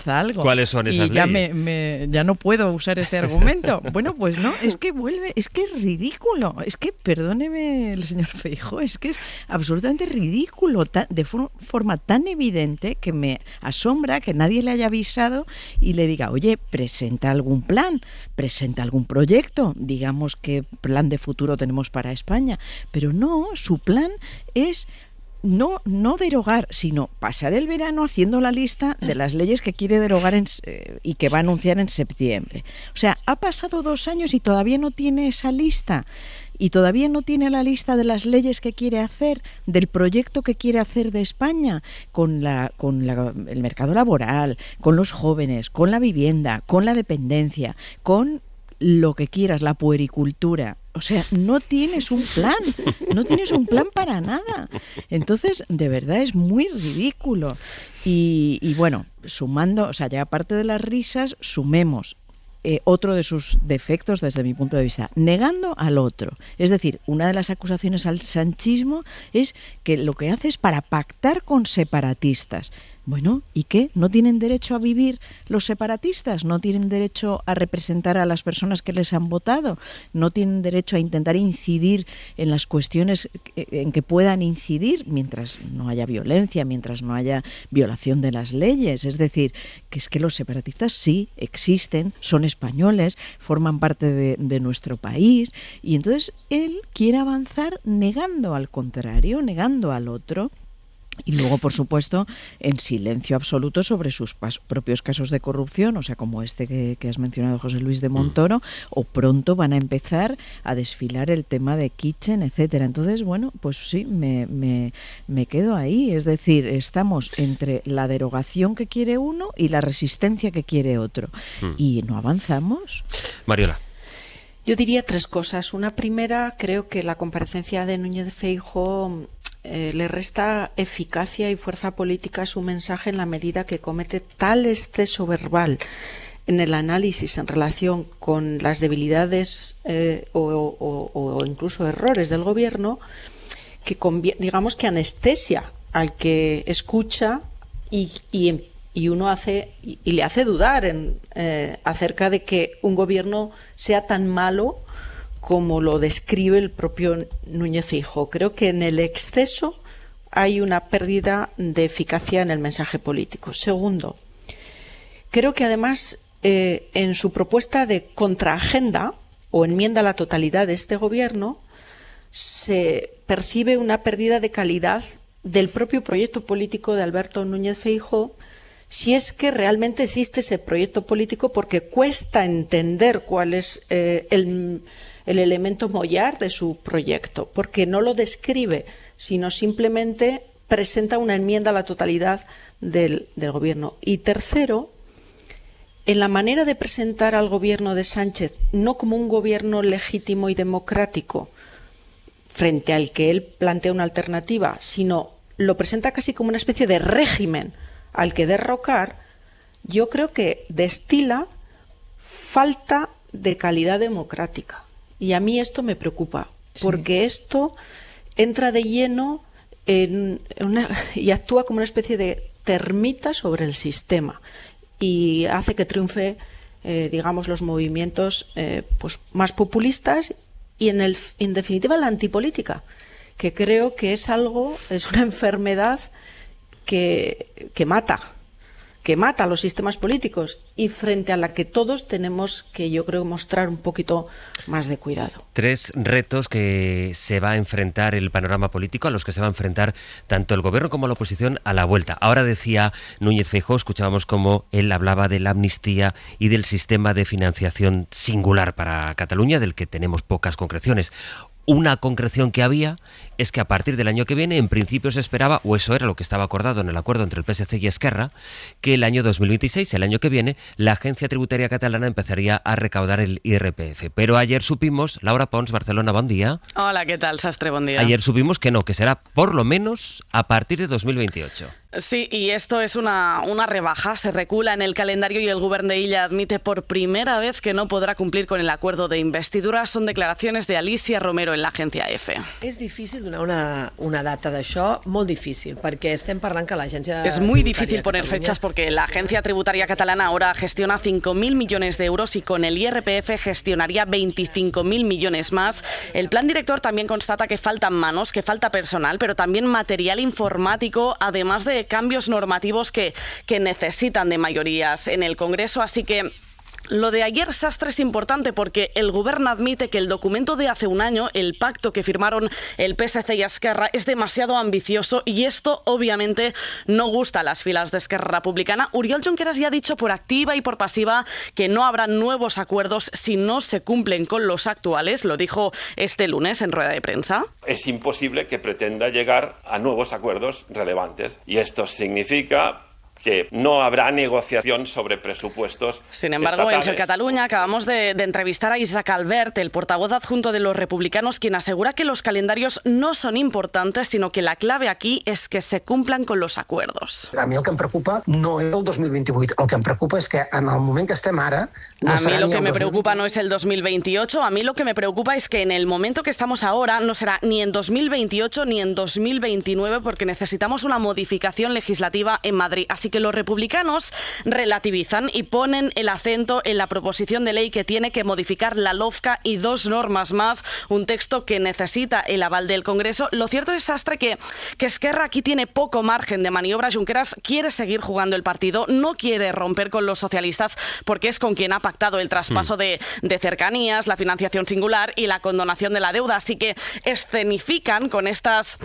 algo. ¿Cuáles son esas leyes? Ya no puedo usar este argumento. Bueno, pues no, es que es que es ridículo. Es que, perdóneme el señor Feijóo, es que es absolutamente ridículo, de forma tan evidente que me asombra que nadie le haya avisado y le diga, oye, presenta algún plan, presenta algún proyecto, digamos qué plan de futuro tenemos para España. Pero no, su plan es no derogar, sino pasar el verano haciendo la lista de las leyes que quiere derogar y que va a anunciar en septiembre. O sea, ha pasado 2 años y todavía no tiene esa lista. Y todavía no tiene la lista de las leyes que quiere hacer, del proyecto que quiere hacer de España, con el mercado laboral, con los jóvenes, con la vivienda, con la dependencia, con lo que quieras, la puericultura. O sea, no tienes un plan para nada. Entonces, de verdad es muy ridículo. Y bueno, sumando, o sea, ya aparte de las risas, sumemos otro de sus defectos desde mi punto de vista, negando al otro. Es decir, una de las acusaciones al sanchismo es que lo que hace es para pactar con separatistas. Bueno, ¿y qué? ¿No tienen derecho a vivir los separatistas? ¿No tienen derecho a representar a las personas que les han votado? ¿No tienen derecho a intentar incidir en las cuestiones en que puedan incidir mientras no haya violencia, mientras no haya violación de las leyes? Es decir, que es que los separatistas sí existen, son españoles, forman parte de nuestro país, y entonces él quiere avanzar negando al contrario, negando al otro. Y luego, por supuesto, en silencio absoluto sobre sus propios casos de corrupción, o sea, como este que has mencionado, José Luis de Montoro, o pronto van a empezar a desfilar el tema de Kitchen, etcétera. Entonces, bueno, pues sí, me quedo ahí. Es decir, estamos entre la derogación que quiere uno y la resistencia que quiere otro. Y no avanzamos. Mariola. Yo diría 3 cosas. Una primera, creo que la comparecencia de Núñez Feijóo le resta eficacia y fuerza política a su mensaje en la medida que comete tal exceso verbal en el análisis en relación con las debilidades o incluso errores del gobierno, que digamos que anestesia al que escucha y uno le hace dudar acerca de que un gobierno sea tan malo como lo describe el propio Núñez Feijóo. Creo que en el exceso hay una pérdida de eficacia en el mensaje político. Segundo, creo que además en su propuesta de contraagenda o enmienda a la totalidad de este gobierno se percibe una pérdida de calidad del propio proyecto político de Alberto Núñez Feijóo, si es que realmente existe ese proyecto político, porque cuesta entender cuál es el elemento mollar de su proyecto, porque no lo describe, sino simplemente presenta una enmienda a la totalidad del gobierno. Y tercero, en la manera de presentar al gobierno de Sánchez, no como un gobierno legítimo y democrático frente al que él plantea una alternativa, sino lo presenta casi como una especie de régimen al que derrocar, yo creo que destila falta de calidad democrática. Y a mí esto me preocupa, porque esto entra de lleno y actúa como una especie de termita sobre el sistema y hace que triunfe, digamos, los movimientos pues más populistas y en definitiva la antipolítica, que creo que es una enfermedad que mata a los sistemas políticos y frente a la que todos tenemos que, yo creo, mostrar un poquito más de cuidado. 3 retos que se va a enfrentar el panorama político, a los que se va a enfrentar tanto el gobierno como la oposición a la vuelta. Ahora decía Núñez Feijóo, escuchábamos cómo él hablaba de la amnistía y del sistema de financiación singular para Cataluña, del que tenemos pocas concreciones. Una concreción que había es que a partir del año que viene, en principio se esperaba, o eso era lo que estaba acordado en el acuerdo entre el PSC y Esquerra, que el año 2026, el año que viene, la Agencia Tributaria Catalana empezaría a recaudar el IRPF. Pero ayer supimos, Laura Pons, Barcelona, buen día. Hola, ¿qué tal, Sastre? Buen día. Ayer supimos que no, que será por lo menos a partir de 2028. Sí, y esto es una rebaja, se recula en el calendario y el Govern d'Illa admite por primera vez que no podrà complir con el acuerdo de investidura. Son declaraciones de Alicia Romero en la agencia EFE. És difícil donar una data d'això, molt difícil, perquè estem parlant que l'agència... Es muy difícil poner fechas porque la Agencia Tributaria Catalana ahora gestiona 5.000 millones de euros y con el IRPF gestionaría 25.000 millones más. El plan director también constata que faltan manos, que falta personal, pero también material informático, además de cambios normativos que necesitan de mayorías en el Congreso, así que lo de ayer, Sastre, es importante porque el Gobierno admite que el documento de hace un año, el pacto que firmaron el PSC y Esquerra, es demasiado ambicioso y esto obviamente no gusta a las filas de Esquerra Republicana. Oriol Junqueras ya ha dicho por activa y por pasiva que no habrá nuevos acuerdos si no se cumplen con los actuales, lo dijo este lunes en rueda de prensa. Es imposible que pretenda llegar a nuevos acuerdos relevantes y esto significa que no habrá negociación sobre presupuestos. Sin embargo, estatales. en Ser Catalunya acabamos de entrevistar a Isaac Albert, el portavoz adjunto de los republicanos, quien asegura que los calendarios no son importantes, sino que la clave aquí es que se cumplan con los acuerdos. A mi el que em preocupa no és el 2028, el que em preocupa és que en el moment que estem ara... No a mí lo que me preocupa no es el 2028, a mí lo que me preocupa es que en el momento que estamos ahora no será ni en 2028 ni en 2029 porque necesitamos una modificación legislativa en Madrid. Así que los republicanos relativizan y ponen el acento en la proposición de ley que tiene que modificar la LOFCA y 2 normas más, un texto que necesita el aval del Congreso. Lo cierto es, Sastre, que Esquerra aquí tiene poco margen de maniobra. Junqueras quiere seguir jugando el partido, no quiere romper con los socialistas porque es con quien ha pactado el traspaso de cercanías, la financiación singular y la condonación de la deuda. Así que escenifican con estas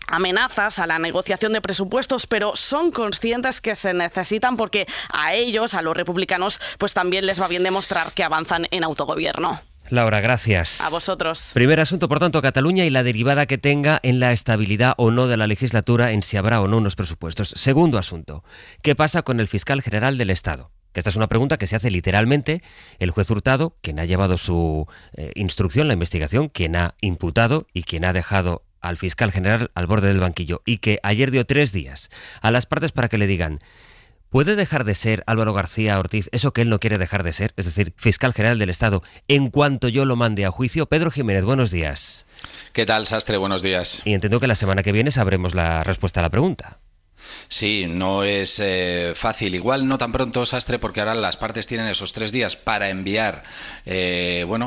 amenazas a la negociación de presupuestos, pero son conscientes que se necesitan porque a ellos, a los republicanos, pues también les va bien demostrar que avanzan en autogobierno. Laura, gracias. A vosotros. Primer asunto, por tanto, Cataluña y la derivada que tenga en la estabilidad o no de la legislatura, en si habrá o no unos presupuestos. Segundo asunto, ¿qué pasa con el fiscal general del Estado? Que esta es una pregunta que se hace literalmente el juez Hurtado, quien ha llevado su instrucción, la investigación, quien ha imputado y quien ha dejado al fiscal general al borde del banquillo, y que ayer dio 3 días a las partes para que le digan: ¿puede dejar de ser Álvaro García Ortiz eso que él no quiere dejar de ser? Es decir, fiscal general del Estado, en cuanto yo lo mande a juicio. Pedro Jiménez, buenos días. ¿Qué tal, Sastre? Buenos días. Y entiendo que la semana que viene sabremos la respuesta a la pregunta. Sí, no es fácil. Igual no tan pronto, Sastre, porque ahora las partes tienen esos 3 días para enviar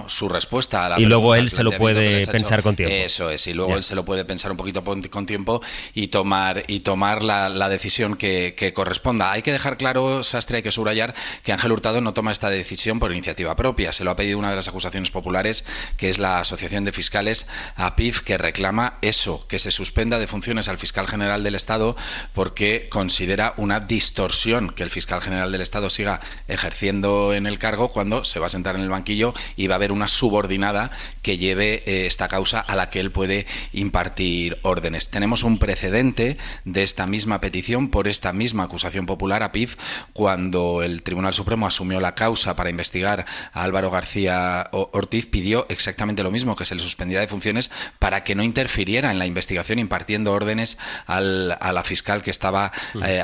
su respuesta a la pregunta. Y luego él se lo puede pensar con tiempo. Eso es, y luego él se lo puede pensar un poquito con tiempo y tomar la decisión que corresponda. Hay que dejar claro, Sastre, hay que subrayar que Ángel Hurtado no toma esta decisión por iniciativa propia. Se lo ha pedido una de las acusaciones populares, que es la Asociación de Fiscales, APIF, que reclama eso, que se suspenda de funciones al fiscal general del Estado porque porque considera una distorsión que el fiscal general del Estado siga ejerciendo en el cargo cuando se va a sentar en el banquillo y va a haber una subordinada que lleve esta causa a la que él puede impartir órdenes. Tenemos un precedente de esta misma petición por esta misma acusación popular a PIF cuando el Tribunal Supremo asumió la causa para investigar a Álvaro García Ortiz, pidió exactamente lo mismo, que se le suspendiera de funciones para que no interfiriera en la investigación impartiendo órdenes a la fiscal que estaba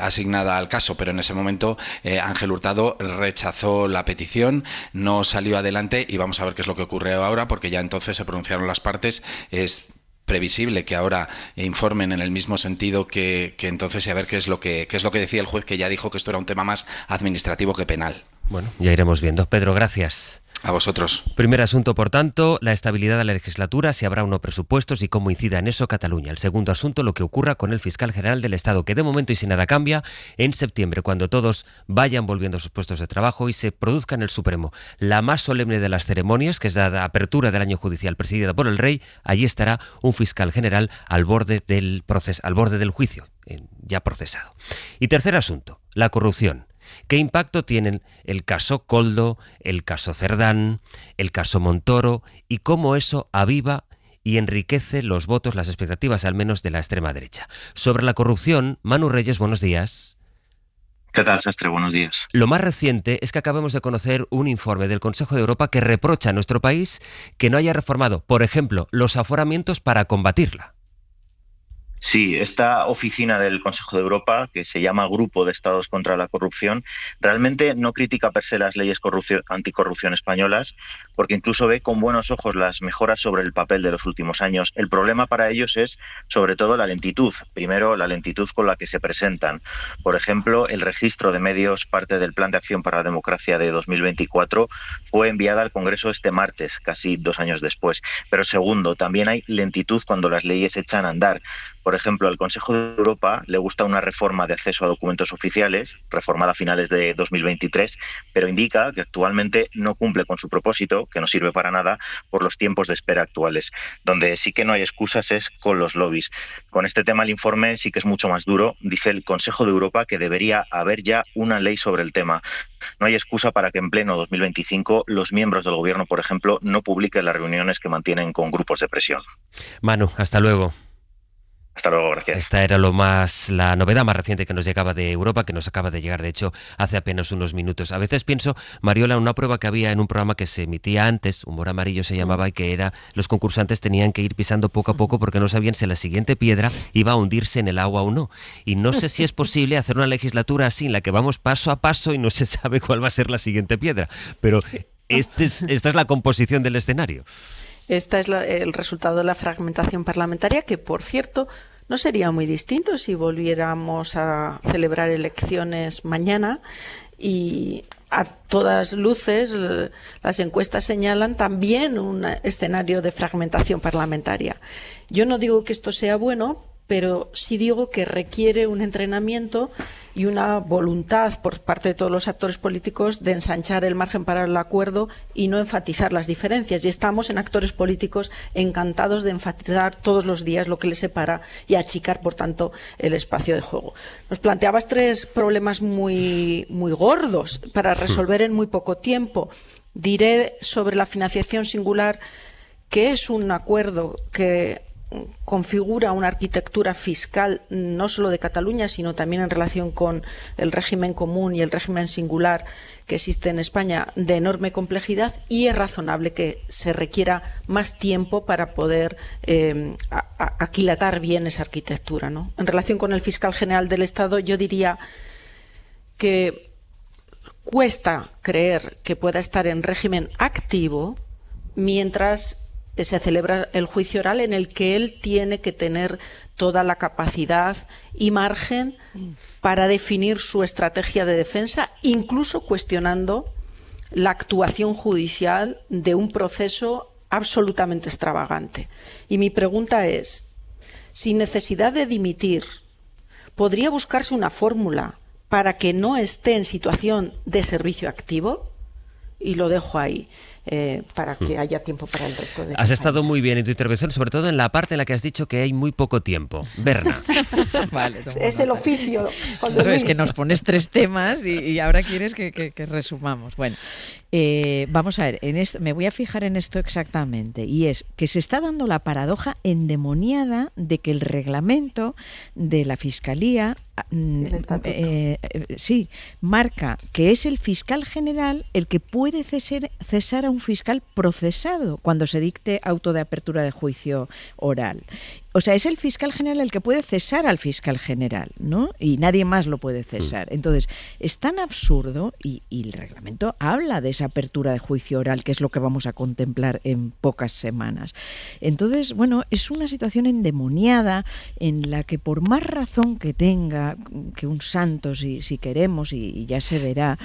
asignada al caso, pero en ese momento Ángel Hurtado rechazó la petición, no salió adelante y vamos a ver qué es lo que ocurre ahora, porque ya entonces se pronunciaron las partes. Es previsible que ahora informen en el mismo sentido que entonces, y a ver qué es lo que decía el juez, que ya dijo que esto era un tema más administrativo que penal. Bueno, ya iremos viendo. Pedro, gracias. A vosotros. Primer asunto, por tanto, la estabilidad de la legislatura, si habrá o no presupuestos y cómo incida en eso Cataluña. El segundo asunto, lo que ocurra con el fiscal general del Estado, que de momento y si nada cambia, en septiembre, cuando todos vayan volviendo a sus puestos de trabajo y se produzca en el Supremo la más solemne de las ceremonias, que es la apertura del año judicial presidida por el rey, allí estará un fiscal general al borde del juicio, ya procesado. Y tercer asunto, la corrupción. ¿Qué impacto tienen el caso Koldo, el caso Cerdán, el caso Montoro y cómo eso aviva y enriquece los votos, las expectativas al menos de la extrema derecha? Sobre la corrupción, Manu Reyes, buenos días. ¿Qué tal, Sastre? Buenos días. Lo más reciente es que acabamos de conocer un informe del Consejo de Europa que reprocha a nuestro país que no haya reformado, por ejemplo, los aforamientos para combatirla. Sí, esta oficina del Consejo de Europa, que se llama Grupo de Estados contra la Corrupción, realmente no critica per se las leyes anticorrupción españolas, porque incluso ve con buenos ojos las mejoras sobre el papel de los últimos años. El problema para ellos es, sobre todo, la lentitud. Primero, la lentitud con la que se presentan. Por ejemplo, el registro de medios, parte del Plan de Acción para la Democracia de 2024, fue enviada al Congreso este martes, casi 2 años después. Pero segundo, también hay lentitud cuando las leyes echan a andar. Por ejemplo, al Consejo de Europa le gusta una reforma de acceso a documentos oficiales, reformada a finales de 2023, pero indica que actualmente no cumple con su propósito, que no sirve para nada, por los tiempos de espera actuales. Donde sí que no hay excusas es con los lobbies. Con este tema el informe sí que es mucho más duro. Dice el Consejo de Europa que debería haber ya una ley sobre el tema. No hay excusa para que en pleno 2025 los miembros del Gobierno, por ejemplo, no publiquen las reuniones que mantienen con grupos de presión. Manu, hasta luego. Hasta luego, gracias. Esta era la novedad más reciente que nos llegaba de Europa, que nos acaba de llegar, de hecho, hace apenas unos minutos. A veces pienso, Mariola, una prueba que había en un programa que se emitía antes, Humor Amarillo se llamaba, y que era, los concursantes tenían que ir pisando poco a poco porque no sabían si la siguiente piedra iba a hundirse en el agua o no. Y no sé si es posible hacer una legislatura así, en la que vamos paso a paso y no se sabe cuál va a ser la siguiente piedra. Pero esta es la composición del escenario. Este es el resultado de la fragmentación parlamentaria, que, por cierto, no sería muy distinto si volviéramos a celebrar elecciones mañana, y a todas luces las encuestas señalan también un escenario de fragmentación parlamentaria. Yo no digo que esto sea bueno, pero sí digo que requiere un entrenamiento y una voluntad por parte de todos los actores políticos de ensanchar el margen para el acuerdo y no enfatizar las diferencias. Y estamos en actores políticos encantados de enfatizar todos los días lo que les separa y achicar, por tanto, el espacio de juego. Nos planteabas 3 problemas muy gordos para resolver en muy poco tiempo. Diré sobre la financiación singular que es un acuerdo que configura una arquitectura fiscal no solo de Cataluña, sino también en relación con el régimen común y el régimen singular que existe en España, de enorme complejidad, y es razonable que se requiera más tiempo para poder aquilatar bien esa arquitectura, ¿no? En relación con el fiscal general del Estado, yo diría que cuesta creer que pueda estar en régimen activo mientras se celebra el juicio oral, en el que él tiene que tener toda la capacidad y margen para definir su estrategia de defensa, incluso cuestionando la actuación judicial de un proceso absolutamente extravagante. Y mi pregunta es, sin necesidad de dimitir, ¿podría buscarse una fórmula para que no esté en situación de servicio activo? Y lo dejo ahí. para que haya tiempo para el resto de Has estado muy bien en tu intervención, sobre todo en la parte en la que has dicho que hay muy poco tiempo. Berna. Vale, es el oficio, José Luis. Luis. Es que nos pones 3 temas y ahora quieres que resumamos. Bueno, vamos a ver, me voy a fijar en esto exactamente, y es que se está dando la paradoja endemoniada de que el reglamento de la Fiscalía marca que es el fiscal general el que puede cesar a un fiscal procesado cuando se dicte auto de apertura de juicio oral. O sea, es el fiscal general el que puede cesar al fiscal general, ¿no? Y nadie más lo puede cesar. Entonces, es tan absurdo, y el reglamento habla de esa apertura de juicio oral, que es lo que vamos a contemplar en pocas semanas. Entonces, bueno, es una situación endemoniada en la que, por más razón que tenga que un santo, si queremos, y ya se verá,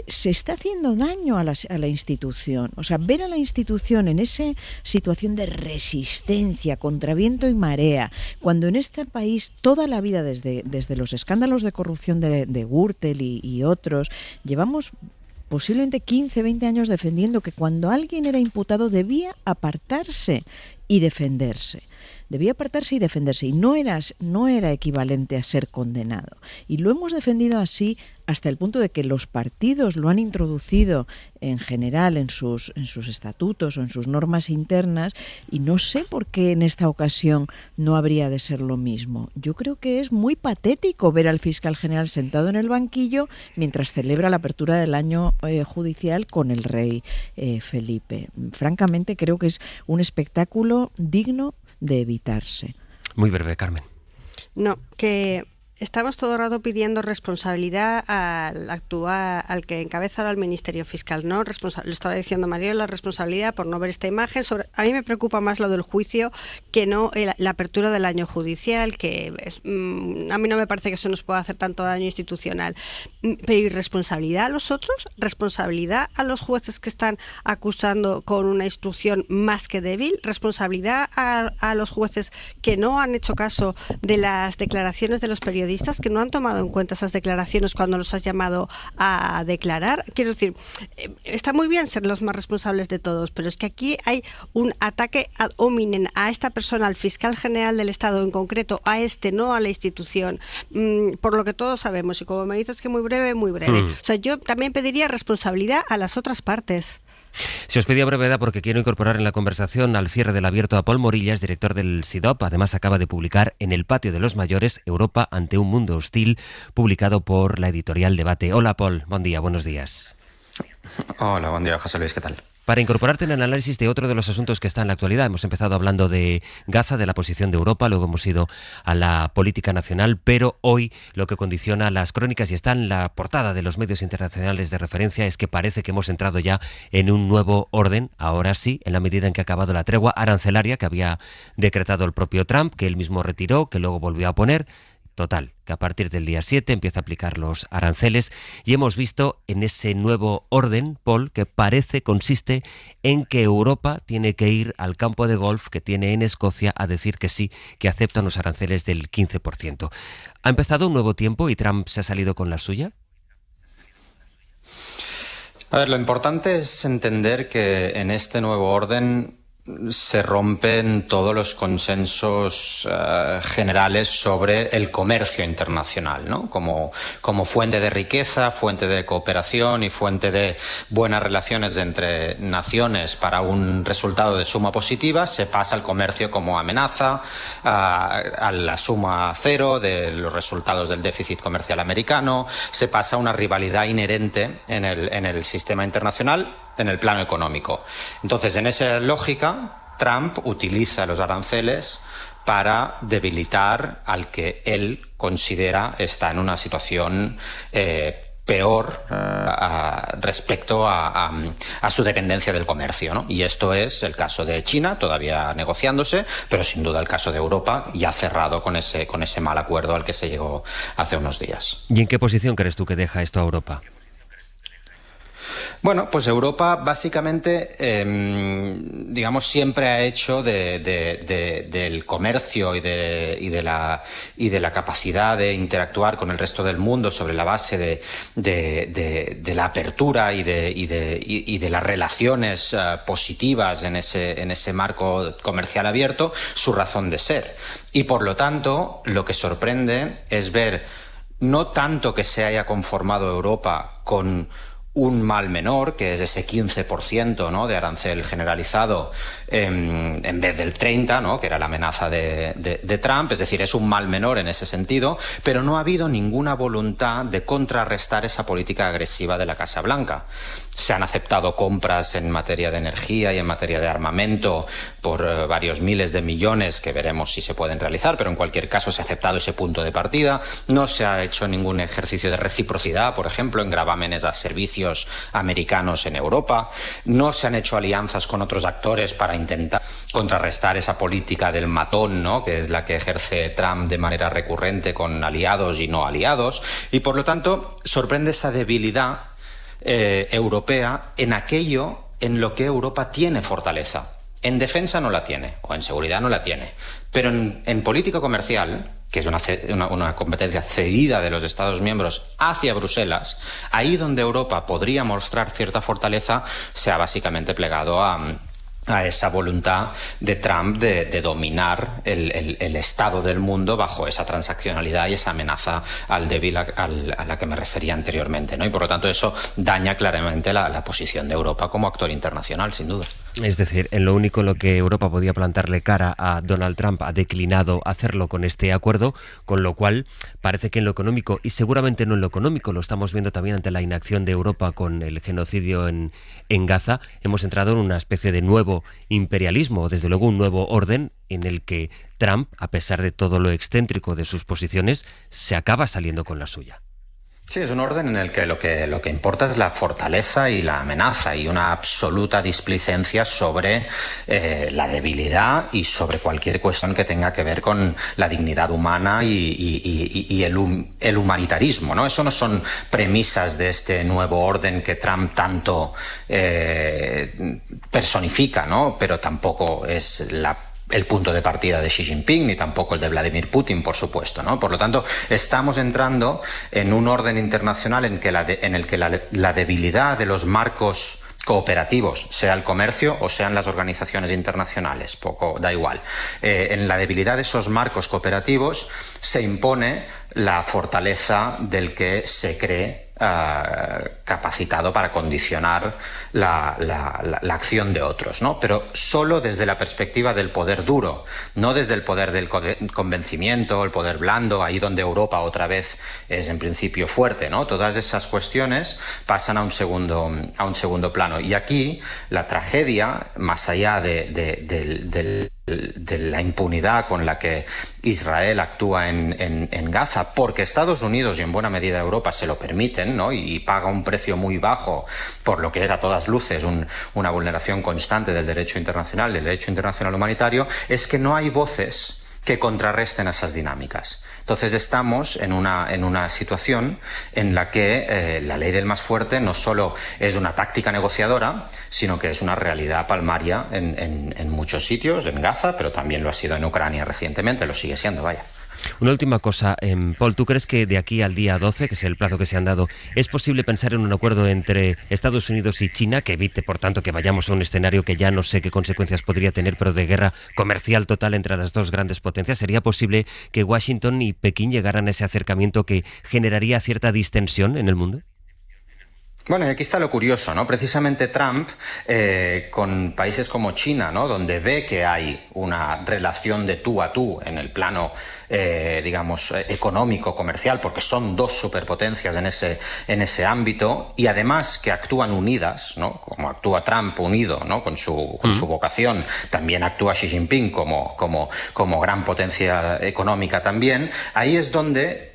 se está haciendo daño a la institución. O sea, ver a la institución en esa situación de resistencia contra viento y marea, cuando en este país toda la vida, desde los escándalos de corrupción de Gürtel y otros, llevamos posiblemente 15, 20 años defendiendo que cuando alguien era imputado debía apartarse y defenderse. Debía apartarse y defenderse, y no era equivalente a ser condenado. Y lo hemos defendido así hasta el punto de que los partidos lo han introducido en general en sus estatutos o en sus normas internas, y no sé por qué en esta ocasión no habría de ser lo mismo. Yo creo que es muy patético ver al fiscal general sentado en el banquillo mientras celebra la apertura del año judicial con el rey Felipe. Francamente, creo que es un espectáculo digno de evitarse. Muy breve, Carmen. No, que estamos todo el rato pidiendo responsabilidad al que encabeza ahora el Ministerio Fiscal, ¿no? Lo estaba diciendo María, la responsabilidad por no ver esta imagen. A mí me preocupa más lo del juicio que no la apertura del año judicial, que a mí no me parece que eso nos pueda hacer tanto daño institucional. Pero ¿y responsabilidad a los otros? ¿Responsabilidad a los jueces que están acusando con una instrucción más que débil? ¿Responsabilidad a los jueces que no han hecho caso de las declaraciones de los periodistas, que no han tomado en cuenta esas declaraciones cuando los has llamado a declarar? Quiero decir, está muy bien ser los más responsables de todos, pero es que aquí hay un ataque ad hominem a esta persona, al fiscal general del Estado en concreto, no a la institución, por lo que todos sabemos. Y como me dices que muy breve, muy breve. O sea, yo también pediría responsabilidad a las otras partes. Se os pedía brevedad porque quiero incorporar en la conversación al cierre del abierto a Pol Morillas, director del SIDOP. Además, acaba de publicar En el patio de los mayores, Europa ante un mundo hostil, publicado por la editorial Debate. Hola, Pol. Buen día, buenos días. Hola, buen día, José Luis. ¿Qué tal? Para incorporarte en el análisis de otro de los asuntos que está en la actualidad, hemos empezado hablando de Gaza, de la posición de Europa, luego hemos ido a la política nacional, pero hoy lo que condiciona las crónicas y está en la portada de los medios internacionales de referencia es que parece que hemos entrado ya en un nuevo orden, ahora sí, en la medida en que ha acabado la tregua arancelaria que había decretado el propio Trump, que él mismo retiró, que luego volvió a poner. Total, que a partir del día 7 empieza a aplicar los aranceles y hemos visto en ese nuevo orden, Paul, que consiste en que Europa tiene que ir al campo de golf que tiene en Escocia a decir que sí, que aceptan los aranceles del 15%. ¿Ha empezado un nuevo tiempo y Trump se ha salido con la suya? A ver, lo importante es entender que en este nuevo orden se rompen todos los consensos generales sobre el comercio internacional, ¿no? Como fuente de riqueza, fuente de cooperación y fuente de buenas relaciones entre naciones para un resultado de suma positiva, se pasa al comercio como amenaza, a la suma cero de los resultados del déficit comercial americano, se pasa a una rivalidad inherente en el sistema internacional en el plano económico. Entonces, en esa lógica, Trump utiliza los aranceles para debilitar al que él considera está en una situación peor respecto a su dependencia del comercio, ¿no? Y esto es el caso de China, todavía negociándose, pero sin duda el caso de Europa, ya cerrado con ese mal acuerdo al que se llegó hace unos días. ¿Y en qué posición crees tú que deja esto a Europa? Bueno, pues Europa básicamente, digamos, siempre ha hecho del comercio y de la capacidad de interactuar con el resto del mundo sobre la base de la apertura y de las relaciones positivas en ese marco comercial abierto, su razón de ser. Y por lo tanto, lo que sorprende es ver no tanto que se haya conformado Europa con un mal menor, que es ese 15%, ¿no?, de arancel generalizado en vez del 30%, ¿no?, que era la amenaza de Trump. Es decir, es un mal menor en ese sentido, pero no ha habido ninguna voluntad de contrarrestar esa política agresiva de la Casa Blanca. Se han aceptado compras en materia de energía y en materia de armamento por varios miles de millones, que veremos si se pueden realizar, pero en cualquier caso se ha aceptado ese punto de partida. No se ha hecho ningún ejercicio de reciprocidad, por ejemplo, en gravámenes a servicios americanos en Europa. No se han hecho alianzas con otros actores para intentar contrarrestar esa política del matón, ¿no?, que es la que ejerce Trump de manera recurrente con aliados y no aliados. Y por lo tanto sorprende esa debilidad europea en aquello en lo que Europa tiene fortaleza. En defensa no la tiene, o en seguridad no la tiene, pero en política comercial, que es una competencia cedida de los Estados miembros hacia Bruselas, ahí donde Europa podría mostrar cierta fortaleza, se ha básicamente plegado a esa voluntad de Trump de dominar el estado del mundo bajo esa transaccionalidad y esa amenaza al débil a la que me refería anteriormente, ¿no? Y por lo tanto eso daña claramente la posición de Europa como actor internacional, sin duda. Es decir, en lo único en lo que Europa podía plantarle cara a Donald Trump ha declinado hacerlo con este acuerdo, con lo cual parece que en lo económico, y seguramente no en lo económico, lo estamos viendo también ante la inacción de Europa con el genocidio en Gaza, hemos entrado en una especie de nuevo imperialismo, desde luego un nuevo orden en el que Trump, a pesar de todo lo excéntrico de sus posiciones, se acaba saliendo con la suya. Sí, es un orden en el que lo que importa es la fortaleza y la amenaza y una absoluta displicencia sobre la debilidad y sobre cualquier cuestión que tenga que ver con la dignidad humana y el humanitarismo, ¿no? Eso no son premisas de este nuevo orden que Trump tanto personifica, ¿no? Pero tampoco es el punto de partida de Xi Jinping, ni tampoco el de Vladimir Putin, por supuesto, ¿no? Por lo tanto, estamos entrando en un orden internacional en el que la debilidad de los marcos cooperativos, sea el comercio o sean las organizaciones internacionales, poco da igual. En la debilidad de esos marcos cooperativos se impone la fortaleza del que se cree capacitado para condicionar la acción de otros, ¿no? Pero solo desde la perspectiva del poder duro, no desde el poder del convencimiento, el poder blando, ahí donde Europa otra vez es en principio fuerte, ¿no? Todas esas cuestiones pasan a un segundo plano. Y aquí la tragedia, más allá de la impunidad con la que Israel actúa en Gaza, porque Estados Unidos y en buena medida Europa se lo permiten, ¿no? Y paga un precio muy bajo por lo que es a todas luces una vulneración constante del derecho internacional humanitario, es que no hay voces que contrarresten esas dinámicas. Entonces estamos en una situación en la que la ley del más fuerte no solo es una táctica negociadora, sino que es una realidad palmaria en muchos sitios, en Gaza, pero también lo ha sido en Ucrania recientemente, lo sigue siendo, vaya. Una última cosa, Paul, ¿tú crees que de aquí al día 12, que es el plazo que se han dado, es posible pensar en un acuerdo entre Estados Unidos y China que evite, por tanto, que vayamos a un escenario que ya no sé qué consecuencias podría tener, pero de guerra comercial total entre las dos grandes potencias? ¿Sería posible que Washington y Pekín llegaran a ese acercamiento que generaría cierta distensión en el mundo? Bueno, y aquí está lo curioso, ¿no? Precisamente Trump, con países como China, ¿no?, donde ve que hay una relación de tú a tú en el plano, digamos, económico, comercial, porque son dos superpotencias en ese ámbito, y además que actúan unidas, ¿no?, como actúa Trump unido, ¿no?, con su vocación, también actúa Xi Jinping como gran potencia económica también. Ahí es donde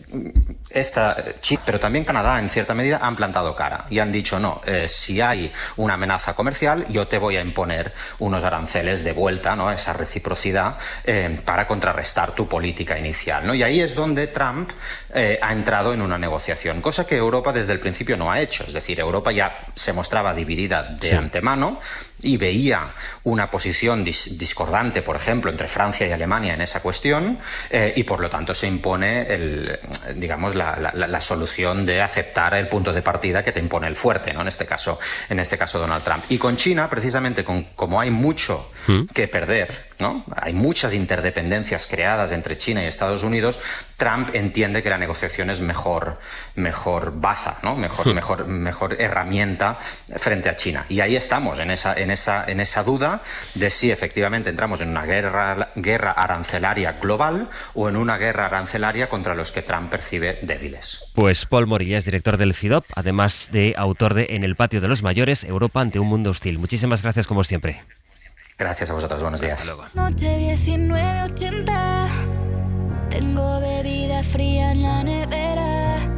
China, pero también Canadá en cierta medida han plantado cara y han dicho no, si hay una amenaza comercial yo te voy a imponer unos aranceles de vuelta, ¿no? Esa reciprocidad para contrarrestar tu política inicial, ¿no? Y ahí es donde Trump ha entrado en una negociación, cosa que Europa desde el principio no ha hecho. Es decir, Europa ya se mostraba dividida de antemano y veía una posición discordante, por ejemplo, entre Francia y Alemania en esa cuestión, y por lo tanto se impone la solución de aceptar el punto de partida que te impone el fuerte, ¿no? En este caso Donald Trump. Y con China, precisamente, como hay mucho que perder, ¿no? Hay muchas interdependencias creadas entre China y Estados Unidos, Trump entiende que la negociación es mejor baza, ¿no? Mejor herramienta frente a China. Y ahí estamos, en esa duda de si efectivamente entramos en una guerra arancelaria global o en una guerra arancelaria contra los que Trump percibe débiles. Pues Pol Morillas, director del CIDOB, además de autor de En el patio de los mayores, Europa ante un mundo hostil. Muchísimas gracias como siempre. Gracias a vosotros, buenos días. Hasta luego. Noche 19:80, tengo bebida fría en la nevera.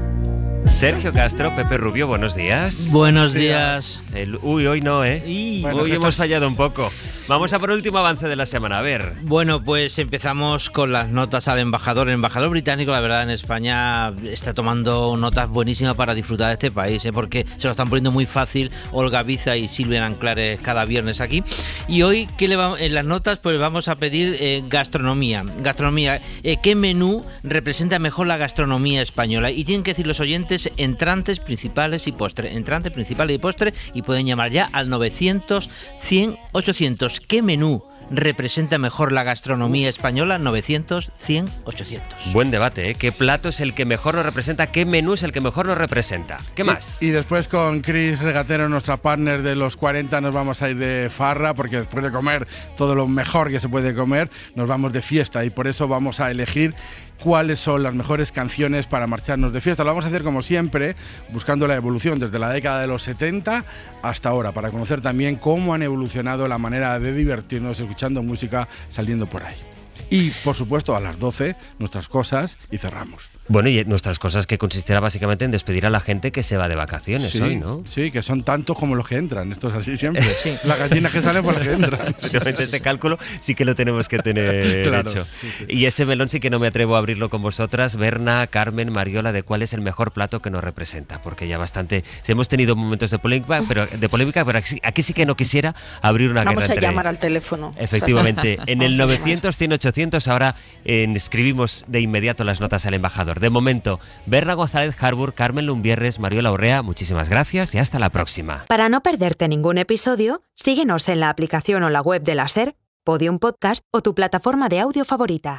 Sergio Castro, Pepe Rubio, buenos días. Buenos días. Hoy no, hoy hemos fallado un poco. Vamos a por el último avance de la semana, a ver. Bueno, pues empezamos con las notas al embajador. El embajador británico, la verdad, en España está tomando notas buenísimas para disfrutar de este país, porque se lo están poniendo muy fácil Olga Biza y Silvia Anclares cada viernes aquí. Y hoy, en las notas, pues vamos a pedir gastronomía. ¿Qué menú representa mejor la gastronomía española? Y tienen que decir los oyentes entrantes, principales y postre. Entrantes, principales y postre, y pueden llamar ya al 900 100 800. ¿Qué menú representa mejor la gastronomía española? 900 100 800. Buen debate, ¿eh? ¿Qué plato es el que mejor nos representa? ¿Qué menú es el que mejor nos representa? ¿Qué más? Y después con Cris Regatero, nuestra partner de los 40, nos vamos a ir de farra, porque después de comer todo lo mejor que se puede comer, nos vamos de fiesta, y por eso vamos a elegir cuáles son las mejores canciones para marcharnos de fiesta. Lo vamos a hacer como siempre, buscando la evolución desde la década de los 70 hasta ahora, para conocer también cómo han evolucionado la manera de divertirnos escuchando música saliendo por ahí. Y, por supuesto, a las 12, nuestras cosas, y cerramos. Bueno, y nuestras cosas, que consistirá básicamente en despedir a la gente que se va de vacaciones hoy, ¿no? Sí, que son tantos como los que entran. Esto es así siempre. Sí. Las gallinas que salen por las que entran. Efectivamente, ese cálculo sí que lo tenemos que tener claro, hecho. Sí. Y ese melón sí que no me atrevo a abrirlo con vosotras. Berna, Carmen, Mariola, ¿de cuál es el mejor plato que nos representa? Porque ya bastante... Hemos tenido momentos de polémica, pero aquí sí que no quisiera abrir una guerra Vamos a entre... llamar al teléfono. Efectivamente. En el 900 100 800 ahora escribimos de inmediato las notas al embajador. De momento, Berna González Harbour, Carmen Lumbierres, Mariola Urrea, muchísimas gracias y hasta la próxima. Para no perderte ningún episodio, síguenos en la aplicación o la web de la SER, Podium Podcast o tu plataforma de audio favorita.